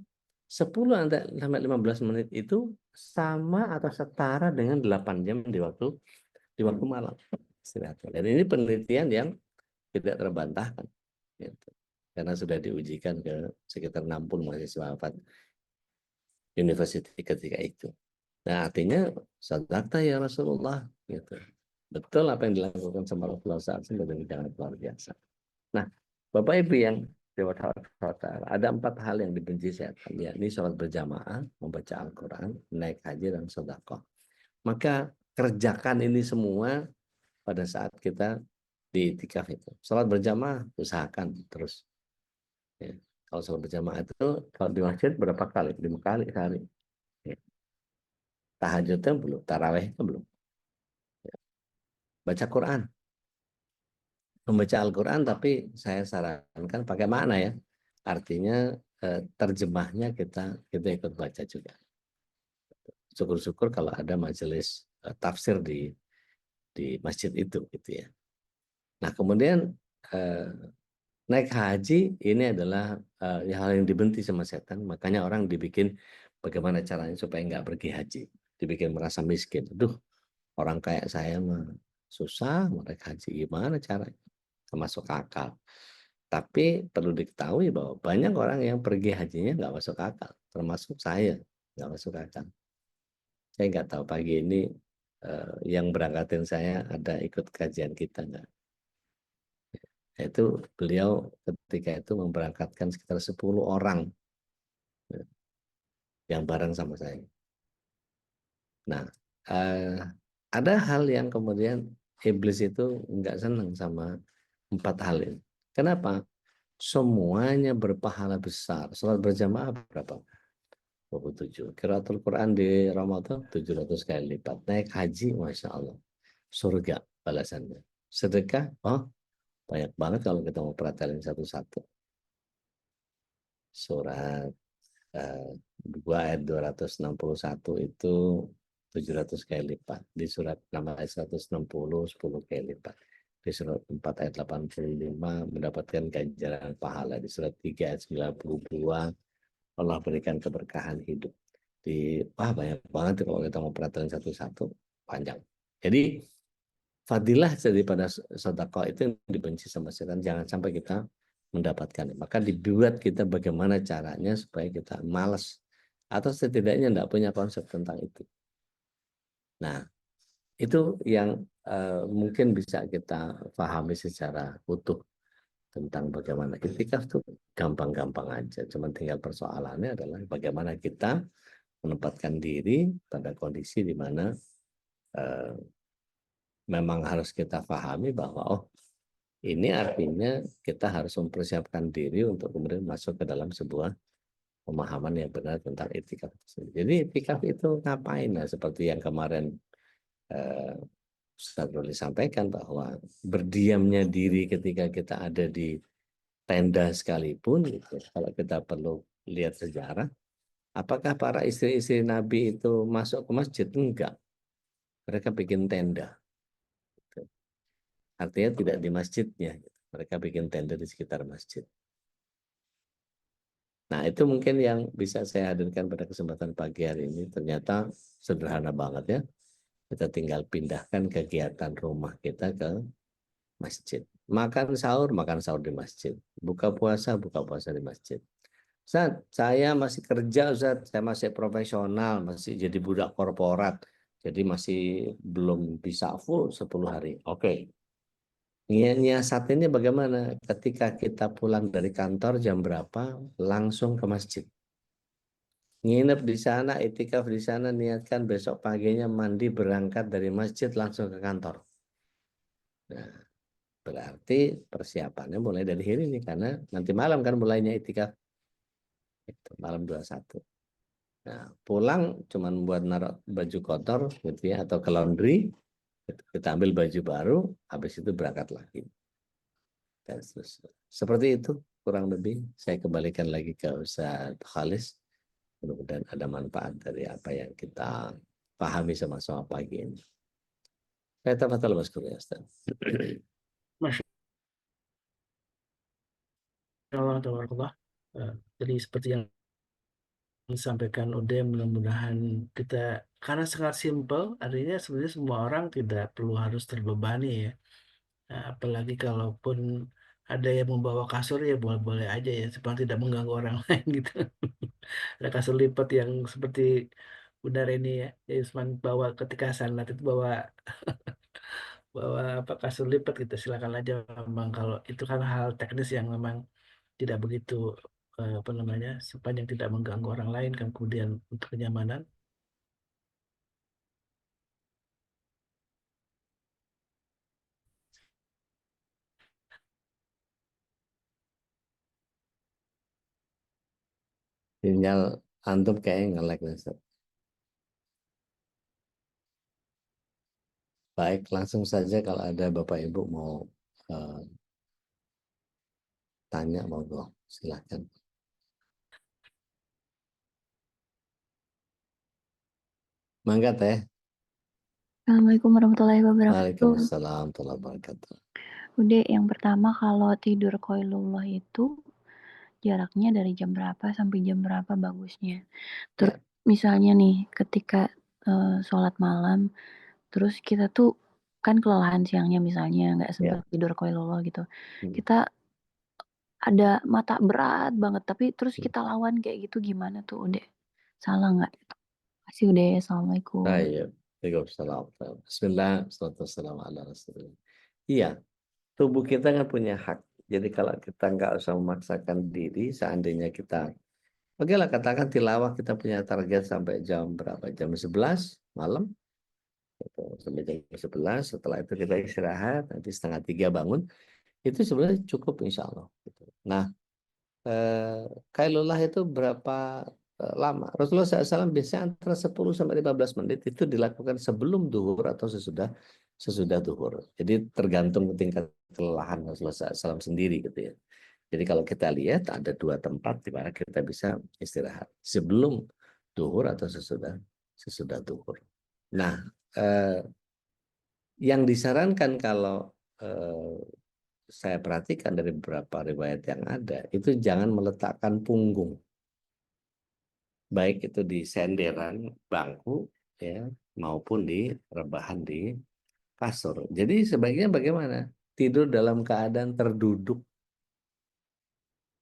10 sampai 15 menit itu sama atau setara dengan 8 jam di waktu malam istirahat. Dan ini penelitian yang tidak terbantahkan. Gitu. Karena sudah diujikan ke sekitar 60 mahasiswa Harvard University ketika itu. Nah, artinya sadaqta ya Rasulullah. Gitu. Betul apa yang dilakukan sama Rasulullah SAW dan jangan luar biasa. Nah, Bapak Ibu yang ada 4 hal yang dibenci setan, yakni sholat berjamaah, membaca Al-Quran, naik haji, dan sedekah. Maka kerjakan ini semua pada saat kita di itikaf itu. Sholat berjamaah usahakan terus. Ya. Kalau sholat berjamaah itu kalau di masjid berapa kali? 5 kali sehari. Ya. Tahajudnya belum, tarawehnya belum. Ya. Baca Quran. Membaca Al-Quran tapi saya sarankan pakai makna ya. Artinya terjemahnya kita ikut baca juga. Syukur-syukur kalau ada majelis tafsir di masjid itu gitu ya. Nah, kemudian naik haji ini adalah hal yang dibenci sama setan, makanya orang dibikin bagaimana caranya supaya nggak pergi haji, dibikin merasa miskin. Aduh, orang kayak saya mah susah mau naik haji, gimana caranya? Termasuk akal. Tapi perlu diketahui bahwa banyak orang yang pergi hajinya nggak masuk akal, termasuk saya nggak masuk akal. Saya nggak tahu pagi ini yang berangkatin saya ada ikut kajian kita nggak? Yaitu beliau ketika itu memberangkatkan sekitar 10 orang yang bareng sama saya. Nah, ada hal yang kemudian iblis itu nggak senang sama 4 hal ini. Kenapa? Semuanya berpahala besar. Salat berjamaah berapa? 27. Qiraatul Quran di Ramadan 700 kali lipat. Naik haji, Masya Allah. Surga balasannya. Sedekah, oh banyak banget kalau kita mau perhatiin satu-satu. Surat 2 ayat 261 itu 700 kali lipat. Di surat 6 ayat 160, 10 kali lipat. Di surat 4 ayat 85 mendapatkan ganjaran pahala. Di surat 3 ayat 92 Allah berikan keberkahan hidup. Wah banyak banget kalau kita mau perhatian satu-satu, panjang. Jadi fadilah daripada sedekah itu yang dibenci sama setan, jangan sampai kita mendapatkan. Maka dibuat kita bagaimana caranya supaya kita malas atau setidaknya tidak punya konsep tentang itu. Nah, itu yang mungkin bisa kita pahami secara utuh tentang bagaimana itikaf itu gampang-gampang aja. Cuman tinggal persoalannya adalah bagaimana kita menempatkan diri pada kondisi di mana memang harus kita pahami bahwa oh ini artinya kita harus mempersiapkan diri untuk kemudian masuk ke dalam sebuah pemahaman yang benar tentang itikaf. Jadi itikaf itu ngapain? Nah, seperti yang kemarin Ustaz Ruli sampaikan bahwa berdiamnya diri ketika kita ada di tenda sekalipun, gitu. Kalau kita perlu lihat sejarah, apakah para istri-istri Nabi itu masuk ke masjid? Enggak. Mereka bikin tenda. Gitu. Artinya tidak di masjidnya. Gitu. Mereka bikin tenda di sekitar masjid. Nah, itu mungkin yang bisa saya hadirkan pada kesempatan pagi hari ini. Ternyata sederhana banget ya. Kita tinggal pindahkan kegiatan rumah kita ke masjid. Makan sahur di masjid. Buka puasa di masjid. Ustaz, saya masih kerja, Ustaz. Saya masih profesional, masih jadi budak korporat. Jadi masih belum bisa full 10 hari. Oke. Nyiasatinnya bagaimana? Ketika kita pulang dari kantor jam berapa, langsung ke masjid. Nginep di sana, itikaf di sana, niatkan besok paginya mandi berangkat dari masjid langsung ke kantor. Nah, berarti persiapannya mulai dari hari ini karena nanti malam kan mulainya itikaf. Itu malam 21. Nah, pulang cuman buat naruh baju kotor gitu ya atau ke laundry, kita ambil baju baru, habis itu berangkat lagi. Dan seterusnya. Seperti itu kurang lebih saya kembalikan lagi ke Ustaz Khalis. Mudah-mudahan ada manfaat dari apa yang kita pahami sama-sama pagi ini. Saya tafadhal Mas Kurnia Ustaz. Masya Allah, tabarakallah. Jadi seperti yang disampaikan Ude, mudah-mudahan kita, karena sangat simpel, artinya sebenarnya semua orang tidak perlu harus terbebani ya. Nah, apalagi kalaupun ada yang membawa kasur ya boleh-boleh aja ya, supaya tidak mengganggu orang lain gitu. Ada kasur lipat yang seperti Bunda Reni ya, Yusman bawa ketika sanat itu bawa bawa apa kasur lipat gitu. Silakan aja, memang kalau itu kan hal teknis yang memang tidak begitu apa namanya, sepanjang tidak mengganggu orang lain kan, kemudian untuk kenyamanan. Sinyal antum kayaknya nge-lag Ustaz. Baik, langsung saja kalau ada Bapak Ibu mau tanya, monggo silakan. Mangga teh. Assalamualaikum warahmatullahi wabarakatuh. Waalaikumsalam warahmatullahi wabarakatuh. Udah, yang pertama kalau tidur qailullah itu jaraknya dari jam berapa sampai jam berapa bagusnya. Terus Ya, misalnya nih ketika, sholat malam, terus kita tuh kan kelelahan siangnya misalnya nggak ya. sempat tidur qailullah gitu. Hmm, Kita ada mata berat banget, tapi terus hmm. kita lawan kayak gitu gimana tuh, Ude? Salah nggak? Makasih, Ude. Assalamualaikum. Baik. Waalaikumsalam. Bismillah. Wassalatu wassalamu ala Rasulillah. Iya, tubuh kita kan punya hak. Jadi kalau kita nggak usah memaksakan diri, seandainya kita, oke lah katakan tilawah kita punya target sampai jam berapa? Jam 11 malam. Gitu. Sampai jam 11, setelah itu kita istirahat, nanti setengah 3 bangun. Itu sebenarnya cukup insya Allah. Gitu. Nah, Kailullah itu berapa lama? Rasulullah SAW biasanya antara 10 sampai 15 menit itu dilakukan sebelum duhur atau sesudah sesudah duhur. Jadi tergantung tingkat kelelahan Rasulullah SAW sendiri gitu ya. Jadi kalau kita lihat ada dua tempat di mana kita bisa istirahat sebelum duhur atau sesudah sesudah duhur. Nah, eh, yang disarankan kalau eh, saya perhatikan dari beberapa riwayat yang ada, itu jangan meletakkan punggung, baik itu di senderan bangku ya maupun di rebahan di kasur. Jadi sebaiknya bagaimana? Tidur dalam keadaan terduduk.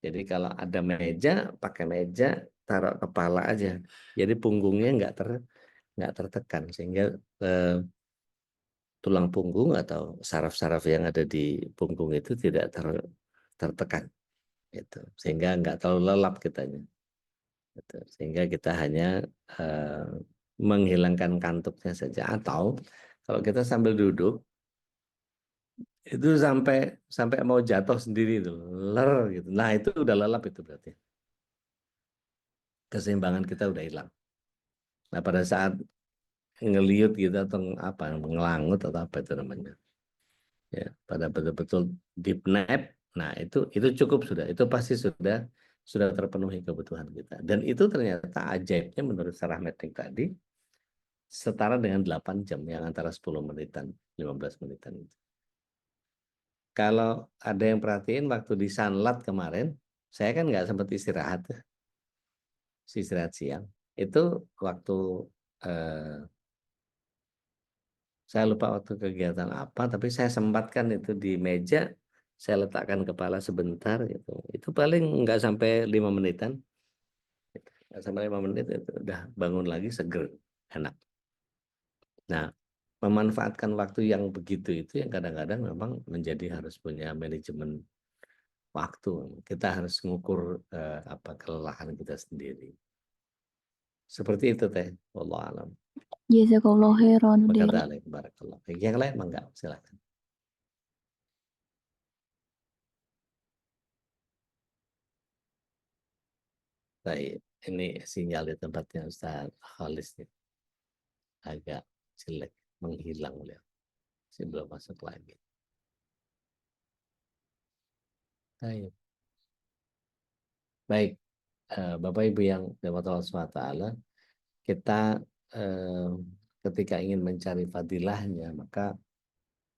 Jadi kalau ada meja, pakai meja, taruh kepala aja. Jadi punggungnya nggak tertekan sehingga eh, tulang punggung atau saraf-saraf yang ada di punggung itu tidak tertekan. Gitu. Sehingga nggak terlalu lelap kitanya. Gitu. Sehingga kita hanya eh, menghilangkan kantuknya saja. Atau kalau kita sambil duduk, itu sampai sampai mau jatuh sendiri itu, ler gitu. Nah itu udah lelap itu berarti. Keseimbangan kita udah hilang. Nah pada saat ngeliut gitu atau apa, ngelangut atau apa itu namanya. Ya, pada betul-betul deep nap. Nah, itu cukup sudah. Itu pasti sudah terpenuhi kebutuhan kita. Dan itu ternyata ajaibnya menurut Sarah Metric tadi setara dengan 8 jam yang antara 10 menitan, 15 menitan itu. Kalau ada yang perhatiin waktu di Sanlat kemarin, saya kan nggak sempat istirahat, istirahat siang. Itu waktu eh, saya lupa waktu kegiatan apa, tapi saya sempatkan itu di meja, saya letakkan kepala sebentar gitu. Itu paling nggak sampai 5 menitan, nggak sampai 5 menit itu udah bangun lagi seger, enak. Nah, memanfaatkan waktu yang begitu itu yang kadang-kadang memang menjadi harus punya manajemen waktu. Kita harus mengukur apa kelelahan kita sendiri. Seperti itu teh, wallahu alam. Jazakallah khairan, Ude. Berkata alaih barakallah. Yang lain enggak, silakan. Baik, ini sinyal di tempatnya Ustaz Khalis nih. Agak jelek, menghilang beliau. Sebelum masuk lagi. Baik, baik. Bapak Ibu yang dirahmati Allah SWT, kita eh, ketika ingin mencari fadilahnya, maka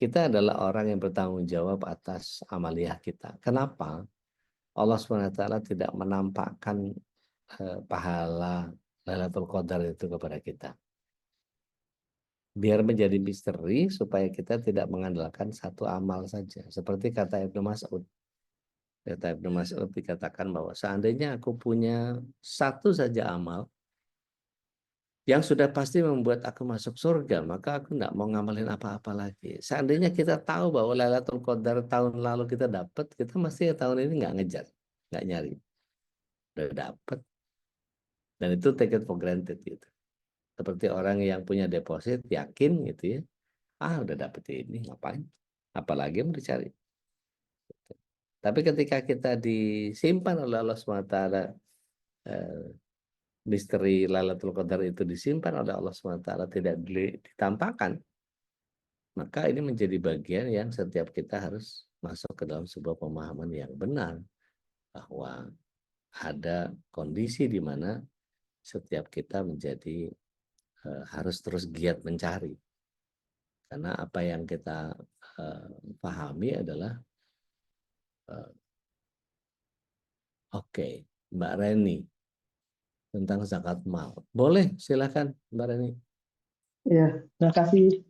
kita adalah orang yang bertanggung jawab atas amaliyah kita. Kenapa? Allah SWT tidak menampakkan pahala Lailatul Qadar itu kepada kita. Biar menjadi misteri supaya kita tidak mengandalkan satu amal saja. Seperti kata Ibnu Mas'ud. Kata Ibnu Mas'ud dikatakan bahwa seandainya aku punya satu saja amal yang sudah pasti membuat aku masuk surga, maka aku tidak mau ngamalin apa-apa lagi. Seandainya kita tahu bahwa Lailatul Qadar tahun lalu kita dapat, kita mesti tahun ini nggak ngejar, nggak nyari. Udah dapat. Dan itu take it for granted gitu. Seperti orang yang punya deposit, yakin gitu ya. Ah, udah dapet ini, ngapain? Apalagi mau dicari. Tapi ketika kita disimpan oleh Allah SWT, eh, misteri Lailatul Qadar itu disimpan oleh Allah SWT, tidak ditampakkan, maka ini menjadi bagian yang setiap kita harus masuk ke dalam sebuah pemahaman yang benar, bahwa ada kondisi di mana setiap kita menjadi harus terus giat mencari. Karena apa yang kita pahami adalah oke, Mbak Reni tentang zakat mal. Boleh, silakan Mbak Reni. Ya, terima kasih.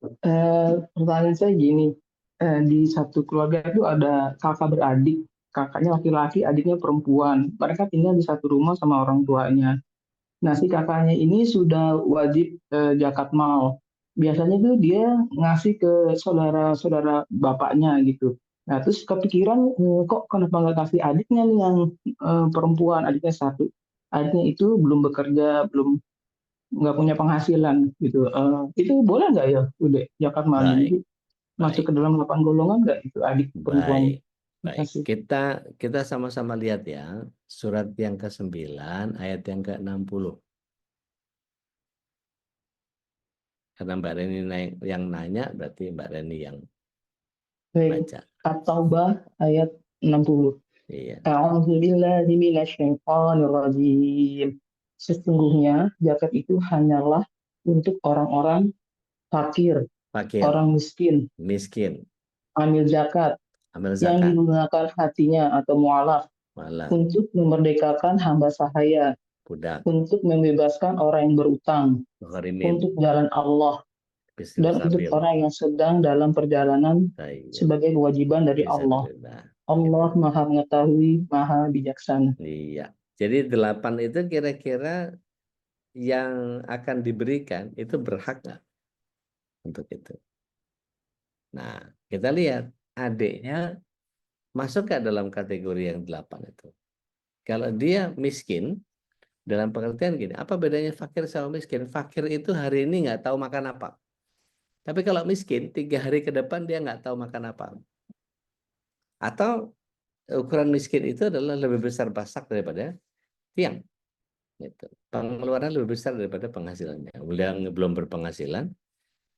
Pertanyaan saya gini, di satu keluarga itu ada kakak beradik, kakaknya laki-laki, adiknya perempuan. Mereka tinggal di satu rumah sama orang tuanya. Nah, si kakaknya ini sudah wajib zakat mal. Biasanya tuh dia ngasih ke saudara-saudara bapaknya gitu. Nah, terus kepikiran, kok kenapa nggak kasih adiknya nih yang perempuan, adiknya satu. Adiknya itu belum bekerja, belum nggak punya penghasilan gitu. Itu boleh nggak ya, udah zakat malnya? Baik, Jadi masuk baik, ke dalam 8 golongan nggak itu adik perempuan? baik, Terima baik. kasih. Kita sama-sama lihat ya, surat yang ke-9 ayat yang ke-60. Karena Mbak Reni yang nanya, berarti Mbak Reni yang Baik, baca. At-Taubah ayat 60. Iya, A'udzubillahi minasyaitonirrajim. Sesungguhnya zakat itu hanyalah untuk orang-orang fakir, fakir, orang miskin, miskin, amil zakat, amil yang zakat, digunakan hatinya atau mu'alaf malah untuk memerdekakan hamba sahaya, budak, untuk membebaskan orang yang berutang, muhrimin, untuk jalan Allah, bisnis dan untuk sabil, orang yang sedang dalam perjalanan tayyib, sebagai kewajiban dari Allah. fisabilillah. Allah Gitu. Maha Mengetahui, Maha Bijaksana. Iya. Jadi 8 itu kira-kira yang akan diberikan itu berhak nggak untuk itu? Nah, kita lihat adiknya masuk ke dalam kategori yang 8 itu. Kalau dia miskin, dalam pengertian gini, apa bedanya fakir sama miskin? Fakir itu hari ini nggak tahu makan apa. Tapi kalau miskin, 3 hari ke depan dia nggak tahu makan apa. Atau ukuran miskin itu adalah lebih besar basak daripada tiang. Gitu. Pengeluaran lebih besar daripada penghasilannya. Yang belum berpenghasilan,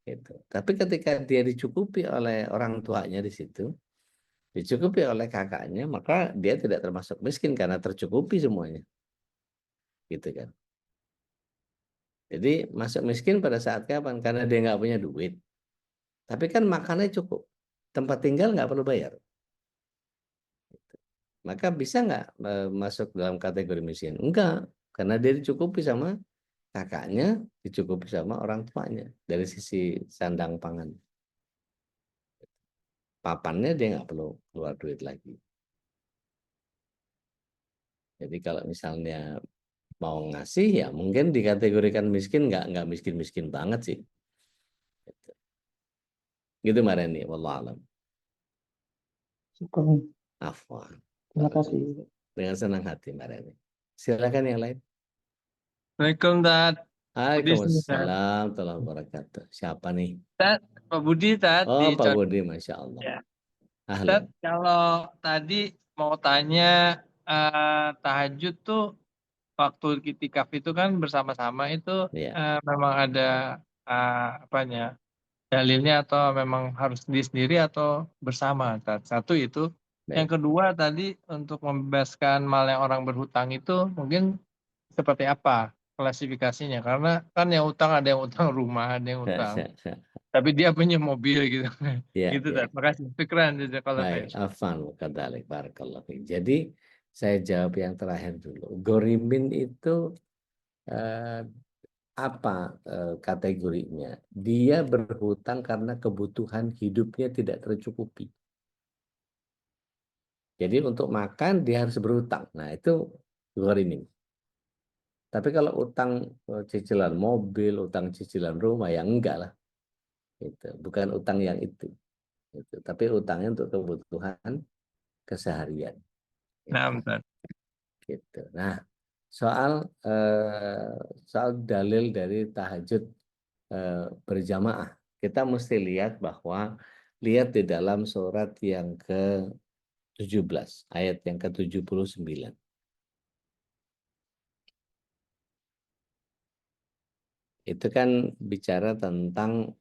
gitu. Tapi ketika dia dicukupi oleh orang tuanya di situ, dicukupi oleh kakaknya, maka dia tidak termasuk miskin karena tercukupi semuanya. Gitu kan. Jadi masuk miskin pada saat kapan? Karena dia nggak punya duit. Tapi kan makannya cukup. Tempat tinggal nggak perlu bayar. Maka bisa nggak masuk dalam kategori miskin? Enggak. Karena dia dicukupi sama kakaknya, dicukupi sama orang tuanya. Dari sisi sandang pangan. Papannya dia nggak perlu keluar duit lagi. Jadi kalau misalnya mau ngasih ya mungkin dikategorikan miskin, nggak miskin-miskin banget sih. Gitu Mbak Reni, wallahualam. Syukur. Afwan. Terima kasih. Dengan senang hati Mbak Reni. Silakan yang lain. Assalamualaikum, Tat. Budi sini, Tat. Waalaikumsalam warahmatullahi wabarakatuh. Siapa nih? Tat, Pak Budi, Tat. Oh, di Pak Con- Budi, Masya Allah. Ya. Tat, Ahlan. kalau tadi mau tanya tahajud tuh waktu itikaf itu kan bersama-sama itu Ya, memang ada apanya dalilnya atau memang harus sendiri atau bersama, Tat. Satu itu. Yang baik. kedua tadi untuk membebaskan mal yang orang berhutang itu mungkin seperti apa klasifikasinya? Karena kan yang utang ada yang utang rumah, ada yang utang. Tapi dia punya mobil gitu. Ya, Gitu, ya. Tat. Makasih. Fikran, jazakallah Baik, khair. afan kadalik barakallahu fiik. Jadi saya jawab yang terakhir dulu. Gorimin itu apa kategorinya? Dia berhutang karena kebutuhan hidupnya tidak tercukupi. Jadi untuk makan dia harus berhutang. Nah, itu gorimin. Tapi kalau utang cicilan mobil, utang cicilan rumah ya enggak lah. Itu bukan utang yang itu. Gitu. Tapi utangnya untuk kebutuhan keseharian. Nah, Gitu. Tat. Gitu. Nah, soal dalil dari tahajud berjamaah, kita mesti lihat bahwa lihat di dalam surat yang ke-17, ayat yang ke-79. Itu kan bicara tentang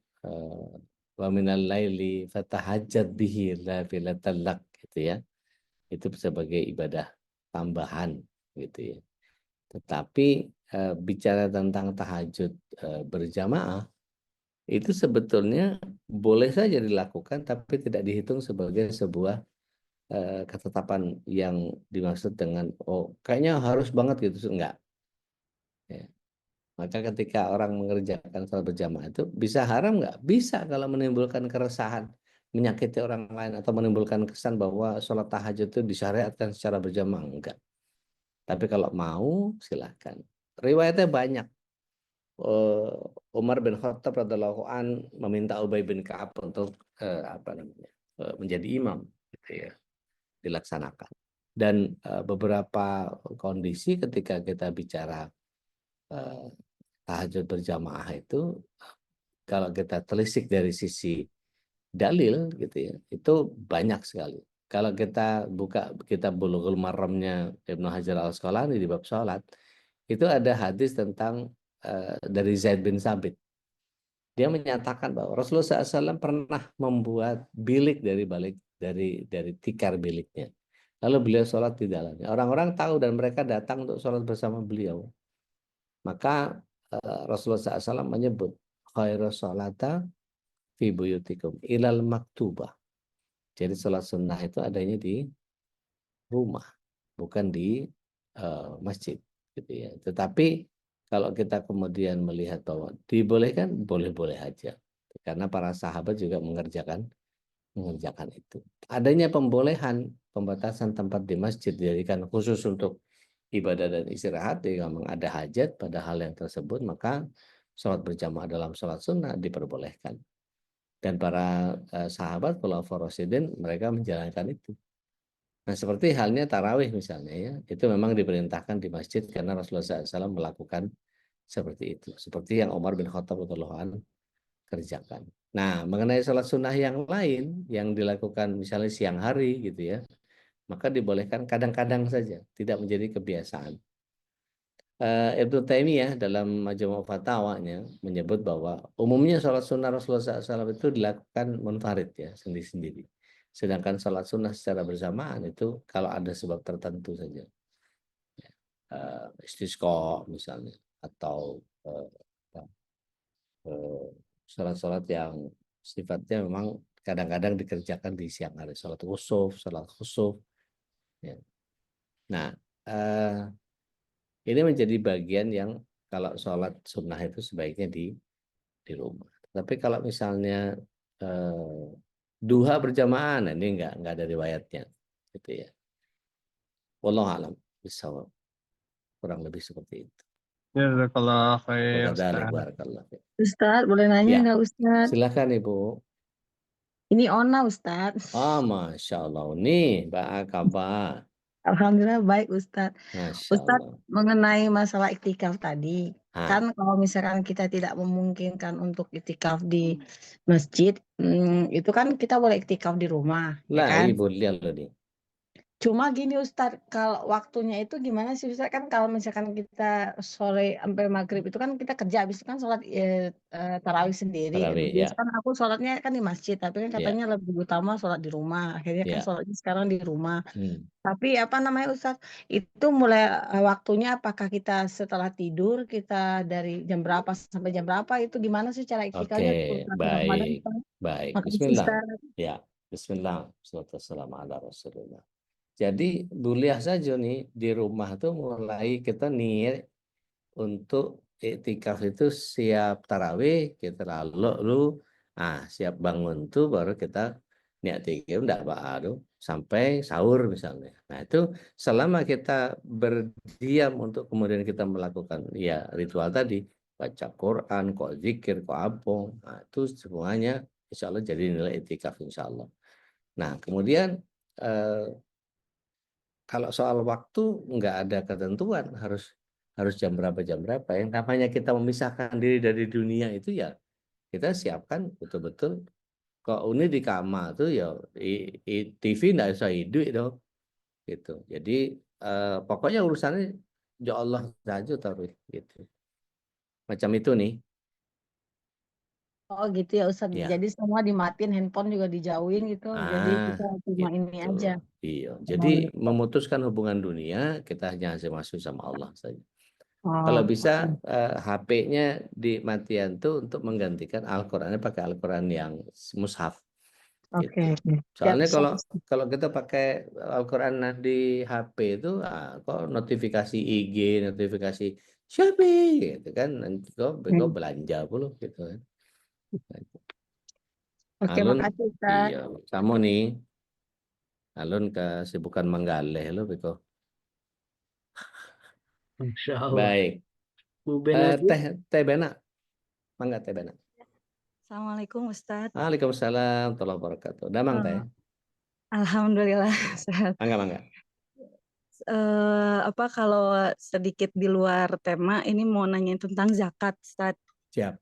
wa minal laili fatahajjat bihi nafilatan lak gitu ya. Itu sebagai ibadah tambahan gitu ya. Tetapi bicara tentang tahajud berjamaah itu sebetulnya boleh saja dilakukan, tapi tidak dihitung sebagai sebuah ketetapan yang dimaksud dengan kayaknya harus banget gitu, enggak. Ya. Maka ketika orang mengerjakan sholat berjamaah itu bisa haram nggak? Bisa kalau menimbulkan keresahan, menyakiti orang lain atau menimbulkan kesan bahwa sholat tahajud itu disyariatkan secara berjamaah, enggak. Tapi kalau mau silahkan. Riwayatnya banyak. Umar bin Khattab radhiallahu an meminta Ubay bin Ka'ab untuk menjadi imam, gitu ya, dilaksanakan. Dan beberapa kondisi ketika kita bicara tahajud berjamaah itu, kalau kita telisik dari sisi dalil gitu ya, itu banyak sekali. Kalau kita buka kitab Bulughul Maramnya Ibnu Hajar Al-Asqalani di bab sholat, itu ada hadis tentang dari Zaid bin Sabit. Dia menyatakan bahwa Rasulullah SAW pernah membuat bilik dari tikar biliknya. Lalu beliau sholat di dalamnya. Orang-orang tahu dan mereka datang untuk sholat bersama beliau. Maka Rasulullah SAW menyebut khairu sholata fi buyutikum ilal maktubah. Jadi sholat sunnah itu adanya di rumah, bukan di masjid, gitu ya. Tetapi kalau kita kemudian melihat bahwa dibolehkan, boleh-boleh aja, karena para sahabat juga mengerjakan itu. Adanya pembatasan tempat di masjid dijadikan khusus untuk ibadah dan istirahat, jika memang ada hajat pada hal yang tersebut, maka sholat berjamaah dalam sholat sunnah diperbolehkan. Dan para sahabat khulafaur rasyidin mereka menjalankan itu. Nah, seperti halnya tarawih misalnya ya, itu memang diperintahkan di masjid karena Rasulullah SAW melakukan seperti itu. Seperti yang Umar bin Khattab radhiyallahu anhu kerjakan. Nah, mengenai sholat sunnah yang lain yang dilakukan misalnya siang hari gitu ya, maka dibolehkan kadang-kadang saja, tidak menjadi kebiasaan. Ibnu Taimiyah dalam Majmu' Fatawanya menyebut bahwa umumnya sholat sunnah Rasulullah SAW itu dilakukan munfarid ya, sendiri-sendiri. Sedangkan sholat sunnah secara bersamaan itu kalau ada sebab tertentu saja. Istisqa misalnya, atau sholat-sholat yang sifatnya memang kadang-kadang dikerjakan di siang hari, sholat khusuf. Ya. Nah, ini menjadi bagian yang kalau sholat sunnah itu sebaiknya di rumah. Tapi kalau misalnya duha berjamaah, nah ini enggak ada riwayatnya, gitu ya. Wallahu a'lam bishawab. Kurang lebih seperti itu. Jazakallah khair, Wakadzalik Ustaz. barakallah. Ustaz, boleh nanya Ya. nggak Ustaz? Silakan Ibu. Ini Ona Ustaz. Masya Allah. Nih, Mbak kabar. Alhamdulillah baik Ustaz. Masya Ustaz, Allah. mengenai masalah iktikaf tadi, Ah, kan kalau misalkan kita tidak memungkinkan untuk iktikaf di masjid, itu kan kita boleh iktikaf di rumah, ya lah kan? Ibu lihat loh nih. Cuma gini Ustaz, kalau waktunya itu gimana sih Ustaz? Kan kalau misalkan kita sore sampai maghrib itu kan kita kerja, habis itu kan sholat tarawih sendiri. Tarawih ya. Biasanya aku sholatnya kan di masjid, tapi kan Ya. katanya lebih utama sholat di rumah. Akhirnya kan Ya. sholatnya sekarang di rumah. Hmm. Tapi apa namanya Ustaz, itu mulai waktunya apakah kita setelah tidur, kita dari jam berapa sampai jam berapa, itu gimana sih cara iktikalnya Oke, terutama Ramadan, baik. Ustaz? Baik. Makasih Bismillah. Ustaz. Ya. Bismillah. Wassalamualaikum ala Rasulullah. Jadi buliah saja nih di rumah tuh mulai kita niat untuk iktikaf itu siap tarawih, kita lalu siap bangun tuh baru kita niat iktikaf, enggak baru sampai sahur misalnya. Nah, itu selama kita berdiam untuk kemudian kita melakukan ya ritual tadi, baca Quran, kok zikir, kok apa, nah, itu semuanya insya Allah jadi nilai iktikaf insya Allah. Nah, kemudian kalau soal waktu nggak ada ketentuan harus jam berapa. Yang namanya kita memisahkan diri dari dunia itu ya kita siapkan betul-betul. Kok ini di kamar tuh ya TV nggak usah hidup dong, gitu. Jadi pokoknya urusannya ya Allah saja taruh gitu. Macam itu nih. Oh gitu ya Ustaz. Ya. Jadi semua dimatiin, handphone juga dijauhin gitu. Jadi kita cuma ini gitu. aja. Iya. Jadi memutuskan hubungan dunia kita hanya masuk sama Allah saja. Kalau Oh, bisa HP-nya dimatikan tuh untuk menggantikan Al-Qur'annya pakai Al-Qur'an yang mushaf gitu. Oke. Siap, Soalnya siap. kalau kita pakai Al-Qur'an di HP itu kok notifikasi IG, notifikasi Shopee gitu kan, nanti kok belanja pula gitu kan. Oke, Alun, makasih Ustaz. iya, kamu nih, alun kesibukan menggaleh lo, Beko. Insya Allah. Baik, Bu Bena aja. teh Bena, mangga teh Bena. Assalamualaikum Ustadz. Waalaikumsalam warahmatullahi wabarakatuh. Damang teh, Alhamdulillah sehat. mangga. Kalau sedikit di luar tema, ini mau nanya tentang zakat, Ustadz. Siap.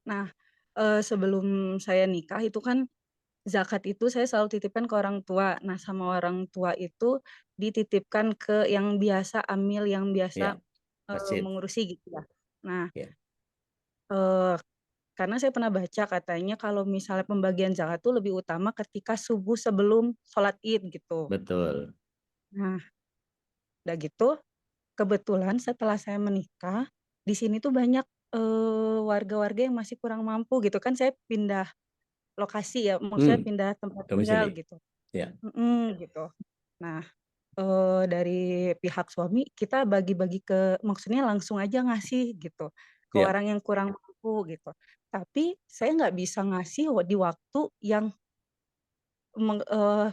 Nah, sebelum saya nikah itu kan zakat itu saya selalu titipkan ke orang tua. Nah, sama orang tua itu dititipkan ke yang biasa amil, yang biasa Iya, masjid. mengurusi gitu ya. Nah, Iya. karena saya pernah baca katanya kalau misalnya pembagian zakat itu lebih utama ketika subuh sebelum sholat Id gitu. Betul. Nah, udah gitu, kebetulan setelah saya menikah, di sini tuh banyak warga-warga yang masih kurang mampu gitu kan. Saya pindah lokasi ya, maksudnya pindah tempat tinggal Domisili. gitu. Ya. Gitu. Nah, dari pihak suami kita bagi-bagi maksudnya langsung aja ngasih gitu ke Ya. orang yang kurang mampu gitu. Tapi saya nggak bisa ngasih di waktu yang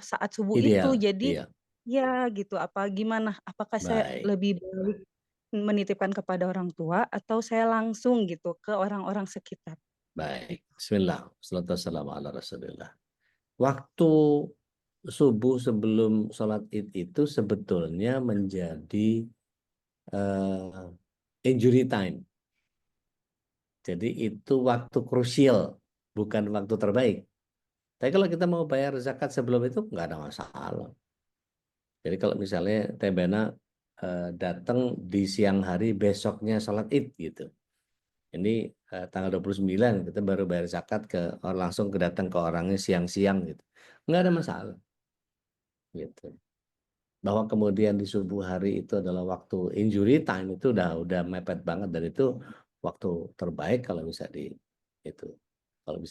saat subuh itu. Ideal. Jadi Iya. ya gitu, gimana? Apakah saya Baik. lebih baik menitipkan kepada orang tua atau saya langsung gitu ke orang-orang sekitar? Baik. Bismillah. Wassalatu wassalamu ala Rasulillah. Waktu subuh sebelum sholat Id itu sebetulnya menjadi injury time. Jadi itu waktu krusial, bukan waktu terbaik. Tapi kalau kita mau bayar zakat sebelum itu nggak ada masalah. Jadi kalau misalnya Teh Bena datang di siang hari besoknya sholat Id gitu. Ini tanggal 29 kita baru bayar zakat langsung datang ke orangnya siang-siang gitu. Nggak ada masalah. Gitu. Bahwa kemudian di subuh hari itu adalah waktu injury time itu udah mepet banget, dan itu waktu terbaik kalau bisa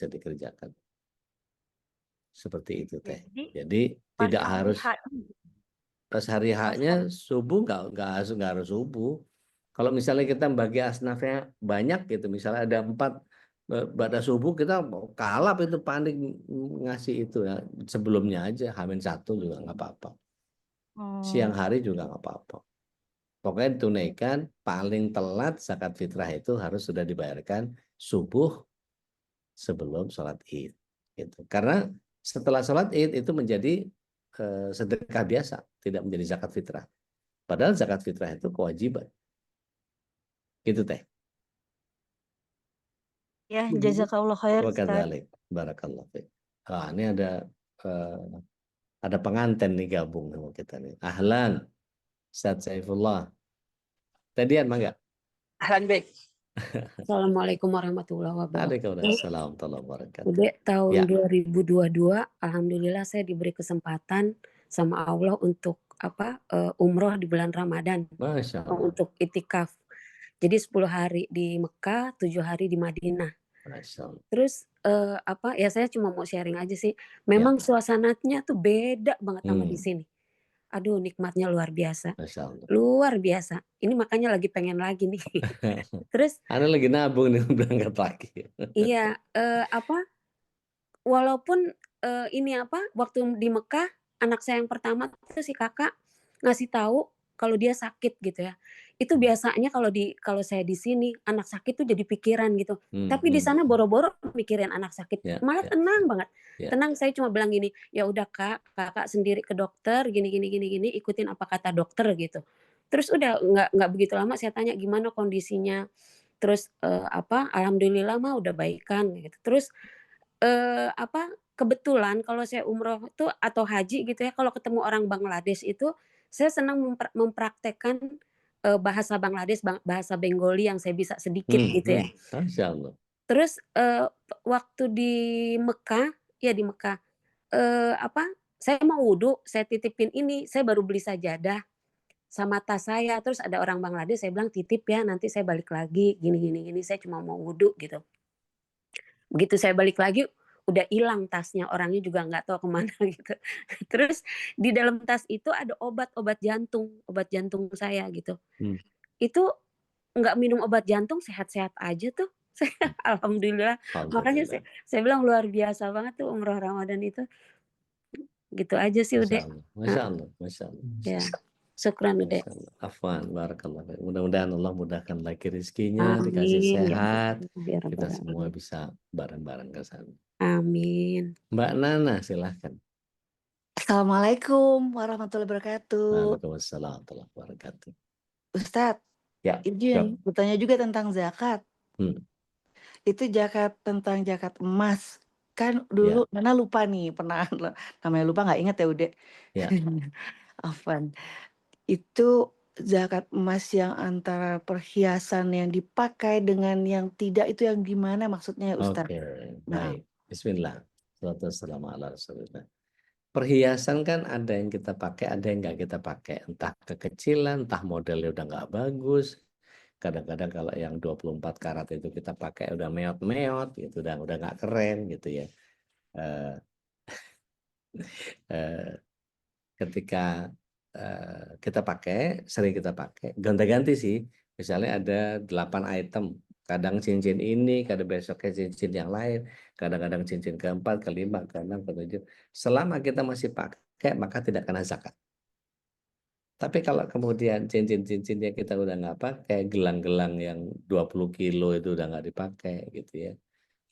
dikerjakan. Seperti itu Teh. Jadi tidak harus pas hari haknya subuh, nggak harus subuh. Kalau misalnya kita bagi asnafnya banyak gitu, misalnya ada 4 pada subuh, kita kalap itu panik ngasih itu ya, sebelumnya aja H-1 juga nggak apa-apa. Siang hari juga nggak apa-apa. Pokoknya tunaikan paling telat zakat fitrah itu harus sudah dibayarkan subuh sebelum sholat Id. Gitu. Karena setelah sholat Id itu menjadi sedekah biasa, tidak menjadi zakat fitrah. Padahal zakat fitrah itu kewajiban. Gitu Teh. Ya, jazakallah khair Ustaz. Barakallah. Ini ada pengantin nih gabung sama kita nih. Ahlan, Ustaz Saifullah. Tadian mangga. Ahlan baik. Assalamualaikum warahmatullahi wabarakatuh. Waalaikumsalam warahmatullahi wabarakatuh. Udah tahun 2022, alhamdulillah saya diberi kesempatan sama Allah untuk umroh di bulan Ramadan. Masya Allah. Untuk itikaf. Jadi 10 hari di Mekah, 7 hari di Madinah. Masya Allah. Terus ya saya cuma mau sharing aja sih. Memang suasananya tuh beda banget sama di sini. Aduh, nikmatnya luar biasa. Masya Allah. Luar biasa. Ini makanya lagi pengen lagi nih. Terus Ana lagi nabung nih berangkat lagi. Iya, walaupun waktu di Mekah anak saya yang pertama tuh si kakak ngasih tahu kalau dia sakit gitu ya. Itu biasanya kalau saya di sini anak sakit tuh jadi pikiran gitu. Tapi di sana boro-boro mikirin anak sakit. Malah tenang banget. Tenang, saya cuma bilang gini, ya udah kakak sendiri ke dokter gini ikutin apa kata dokter gitu. Terus udah nggak begitu lama saya tanya gimana kondisinya. Terus alhamdulillah mah udah baikan gitu. Terus kebetulan kalau saya umroh itu atau haji gitu ya, kalau ketemu orang Bangladesh itu saya senang mempraktekkan bahasa Bangladesh, bahasa Bengali yang saya bisa sedikit gitu ya. Masya Allah. Terus waktu di Mekah saya mau wudhu, saya titipin ini, saya baru beli sajadah. sama tas saya. Terus ada orang Bangladesh, saya bilang titip ya, nanti saya balik lagi, gini, saya cuma mau wudhu gitu. Begitu saya balik lagi, udah hilang tasnya, orangnya juga nggak tahu kemana gitu. Terus di dalam tas itu ada obat jantung saya gitu. Itu nggak minum obat jantung, sehat-sehat aja tuh. Alhamdulillah. Makanya saya bilang luar biasa banget tuh umroh Ramadan itu. Gitu aja sih udah. Masya Allah. Ya, syukran udah. Afwan, barakallah. Mudah-mudahan Allah mudahkan lagi rezekinya, dikasih sehat, Ya, kita semua bisa bareng-bareng ke sana. Amin. Mbak Nana, silahkan. Assalamualaikum warahmatullahi wabarakatuh. Waalaikumsalam warahmatullahi wabarakatuh. Ustadz, Ya, izin bertanya juga tentang zakat. Itu tentang zakat emas. Kan dulu Nana lupa nih, namanya lupa nggak ingat ya Ude. Ya. Afwan. Itu zakat emas yang antara perhiasan yang dipakai dengan yang tidak, itu yang gimana maksudnya Ustadz? Oke, baik. Bismillah. Assalamualaikum ala Rasulillah. Perhiasan kan ada yang kita pakai, ada yang nggak kita pakai. Entah kekecilan, entah modelnya udah nggak bagus. Kadang-kadang kalau yang 24 karat itu kita pakai udah meot-meot gitu, udah nggak keren gitu ya. Ketika kita pakai, sering kita pakai, ganti-ganti sih. Misalnya ada 8 item, kadang cincin ini, kadang besoknya cincin yang lain, kadang-kadang cincin keempat, kelima, keenam, ketujuh. Selama kita masih pakai, maka tidak kena zakat. Tapi kalau kemudian cincin-cincin yang kita udah nggak pakai, gelang-gelang yang 20 kilo itu udah nggak dipakai gitu ya,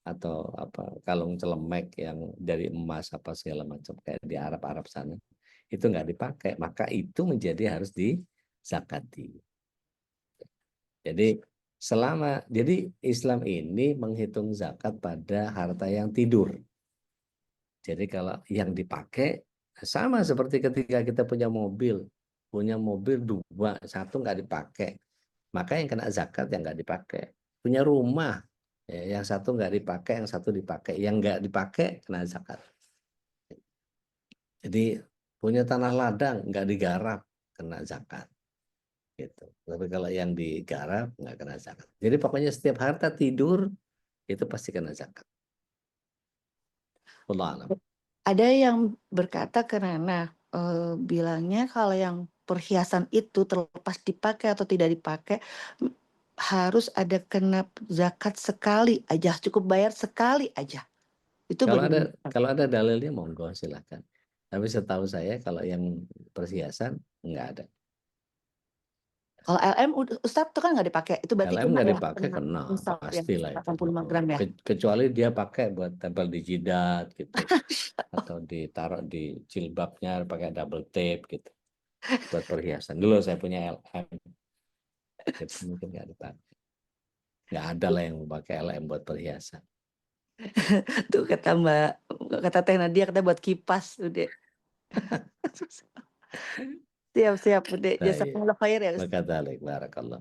atau apa kalung celemek yang dari emas apa segala macam kayak di Arab sana, itu nggak dipakai, maka itu menjadi harus dizakati. Jadi jadi Islam ini menghitung zakat pada harta yang tidur. Jadi kalau yang dipakai sama seperti ketika kita punya mobil dua, satu nggak dipakai, maka yang kena zakat yang nggak dipakai. Punya rumah, ya, yang satu nggak dipakai, yang satu dipakai, yang nggak dipakai kena zakat. Jadi punya tanah ladang nggak digarap kena zakat, gitu. Tapi kalau yang digarap nggak kena zakat. Jadi pokoknya setiap harta tidur itu pasti kena zakat. Wallahu a'lam. Ada yang berkata ke Nana, bilangnya kalau yang perhiasan itu terlepas dipakai atau tidak dipakai, harus ada kena zakat sekali aja, cukup bayar sekali aja. Itu kalau ada dalilnya monggo silahkan. Tapi setahu saya kalau yang perhiasan nggak ada. Kalau LM Ustadz itu kan nggak dipakai, itu berarti LM nggak dipakai kena, pastilah itu. 85 gram ya. Kecuali dia pakai buat tempel di jidat gitu, atau ditaruh di jilbabnya pakai double tape gitu, buat perhiasan. Dulu saya punya LM, itu mungkin nggak dipakai. Nggak ada lah yang pakai LM buat perhiasan. Tuh kata Teh Nadia, kata buat kipas udah. Siap udah. Jazakallahu khair ya Ustaz. Makadalik, barakallah.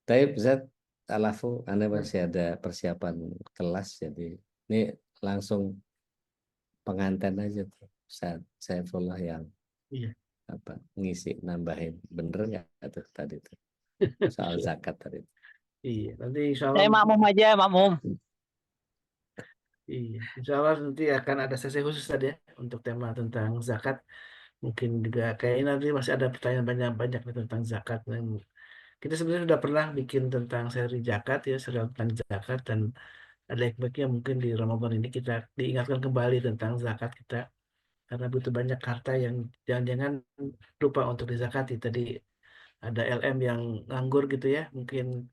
Taib Zat, alafu Anda masih ada persiapan kelas, jadi ini langsung pengantin aja tuh. Saya Saifullah yang ngisi, nambahin, bener nggak tuh tadi tuh soal zakat tadi. Iya, nanti insya Allah. Saya makmum aja, makmum. Iya, insya Allah nanti akan ada sesi khusus tadi ya untuk tema tentang zakat. Mungkin juga kayaknya nanti masih ada pertanyaan banyak tentang zakat. Kita sebenarnya sudah pernah bikin tentang seri zakat ya, serial tentang zakat, dan ada baiknya mungkin di Ramadan ini kita diingatkan kembali tentang zakat kita, karena butuh banyak harta yang jangan-jangan lupa untuk dizakati. Tadi ada LM yang nganggur gitu ya, mungkin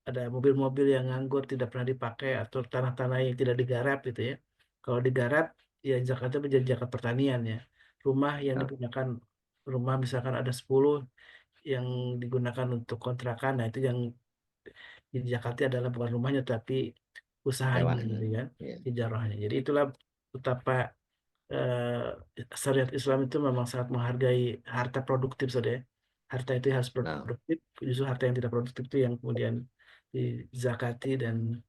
ada mobil-mobil yang nganggur tidak pernah dipakai, atau tanah-tanah yang tidak digarap gitu ya. Kalau digarap ya zakatnya menjadi zakat pertanian ya. Rumah yang digunakan, rumah misalkan ada 10 yang digunakan untuk kontrakan, nah itu yang dizakati adalah bukan rumahnya tapi usahanya gitu kan, ijarahnya. Jadi itulah betapa syariat Islam itu memang sangat menghargai harta produktif saudara. Harta itu harus produktif, justru harta yang tidak produktif itu yang kemudian dizakati dan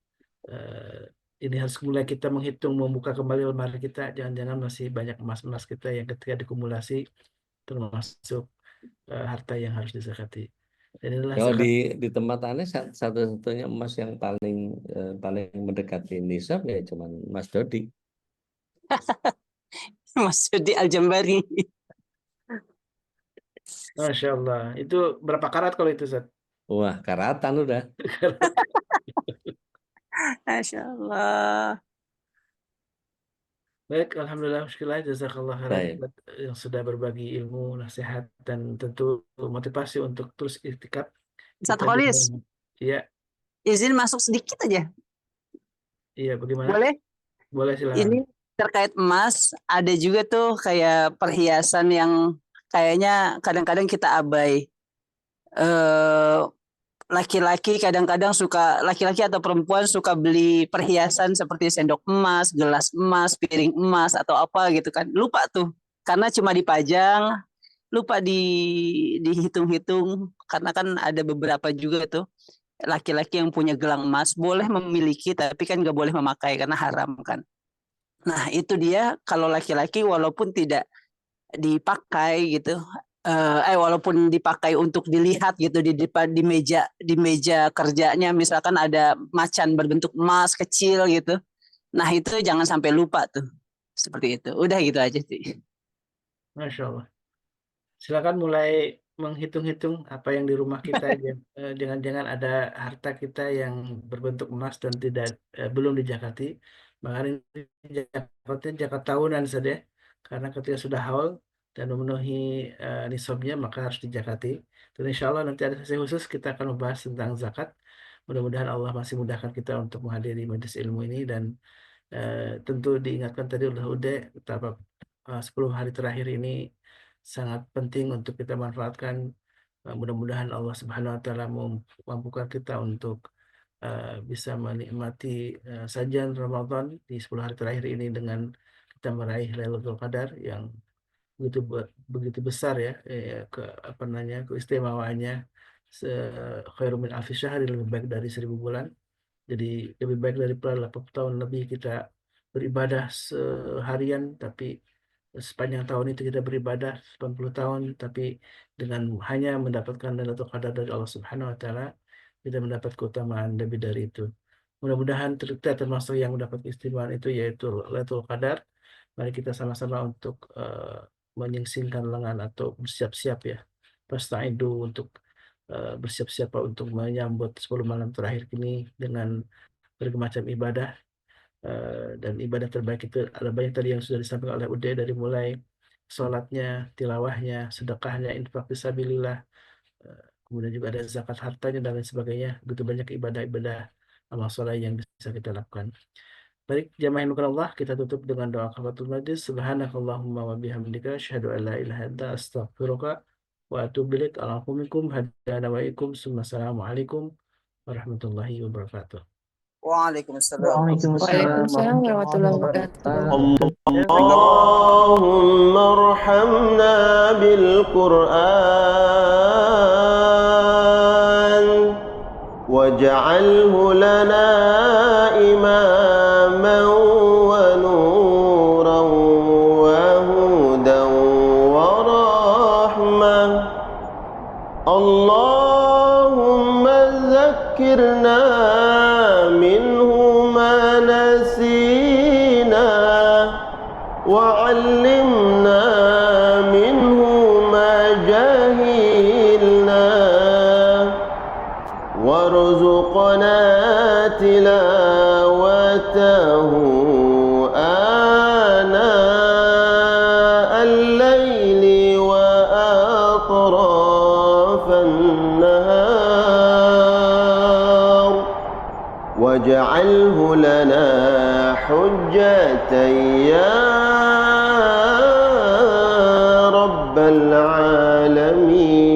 ini harus mulai kita menghitung, membuka kembali lemari kita, jangan-jangan masih banyak emas-emas kita yang ketika dikumulasi termasuk harta yang harus disakati. Dan inilah Kalau zakat. di tempat aneh satu-satunya emas yang paling mendekati nisab ya cuman Mas Dodi. Mas Dodi Al-Jambari. Masya Allah. Itu berapa karat kalau itu, Zat? Wah, karatan udah. Masya Allah. Baik, alhamdulillah, syukurlah, jazakallah khairan Baik. yang sudah berbagi ilmu, nasihat, dan tentu motivasi untuk terus iktikaf. Ustaz Kita Kholis, Iya, izin masuk sedikit aja. iya, bagaimana? Boleh? Boleh, silakan. Ini terkait emas, ada juga tuh kayak perhiasan yang kayaknya kadang-kadang kita abai. Laki-laki kadang-kadang suka, laki-laki atau perempuan suka beli perhiasan seperti sendok emas, gelas emas, piring emas atau apa gitu kan. Lupa tuh, karena cuma dipajang, lupa dihitung-hitung, karena kan ada beberapa juga tuh laki-laki yang punya gelang emas boleh memiliki tapi kan nggak boleh memakai karena haram kan. Nah itu dia, kalau laki-laki walaupun tidak dipakai gitu, walaupun dipakai untuk dilihat gitu di depan di meja kerjanya, misalkan ada macan berbentuk emas kecil gitu, nah itu jangan sampai lupa tuh, seperti itu. Udah gitu aja sih. Masya Allah. Silakan mulai menghitung-hitung apa yang di rumah kita. Jangan-jangan ada harta kita yang berbentuk emas dan belum dijakati. Makanya zakatnya zakat tahunan saja, karena ketika sudah haul dan memenuhi nisabnya maka harus dijakati. Dan insya Allah nanti ada sesi khusus kita akan membahas tentang zakat. Mudah-mudahan Allah masih mudahkan kita untuk menghadiri majelis ilmu ini, dan tentu diingatkan tadi oleh Ude betapa 10 hari terakhir ini sangat penting untuk kita manfaatkan. Mudah-mudahan Allah Subhanahu wa taala memampukan kita untuk bisa menikmati sajian Ramadan di 10 hari terakhir ini dengan kita meraih Lailatul Qadar yang begitu besar ya, keistimewaannya, khairum min alfi syahr, lebih baik dari 1000 bulan. Jadi lebih baik daripada 80 tahun lebih kita beribadah seharian, tapi sepanjang tahun itu kita beribadah 80 tahun, tapi dengan hanya mendapatkan Lailatul Qadar dari Allah Subhanahu wa taala, kita mendapat keutamaan lebih dari itu. Mudah-mudahan kita termasuk yang mendapat keistimewaan itu, yaitu Lailatul Qadar. Mari kita sama-sama untuk menyingsingkan lengan atau bersiap-siap ya. Fastaidu, untuk bersiap-siap untuk menyambut 10 malam terakhir ini dengan berbagai macam ibadah. Dan ibadah terbaik itu ada banyak tadi yang sudah disampaikan oleh Ude, dari mulai sholatnya, tilawahnya, sedekahnya, infak fisabilillah, kemudian juga ada zakat hartanya dan lain sebagainya. Begitu banyak ibadah-ibadah amal soleh yang bisa kita lakukan. Baik, jamaah yang dimuliakan Allah, kita tutup dengan doa kafaratul majlis. Subhanakallahumma wa bihamdika asyhadu an la ilaha illa anta astaghfiruka wa atubu ilaik. Alaikum hadana wa ikum. Assalamualaikum warahmatullahi wabarakatuh. Waalaikumsalam. Waalaikumsalam warahmatullahi wabarakatuh. اللهم ارحمنا بالقرآن واجعله لنا إماما ونورا وهدى ورحمة. اللهم ذكرنا منه ما نسينا وعلمنا منه ما جهلنا وارزقنا تلاوته آناء الليل وأطراف النهار واجعله لنا حجة يا رب العالمين.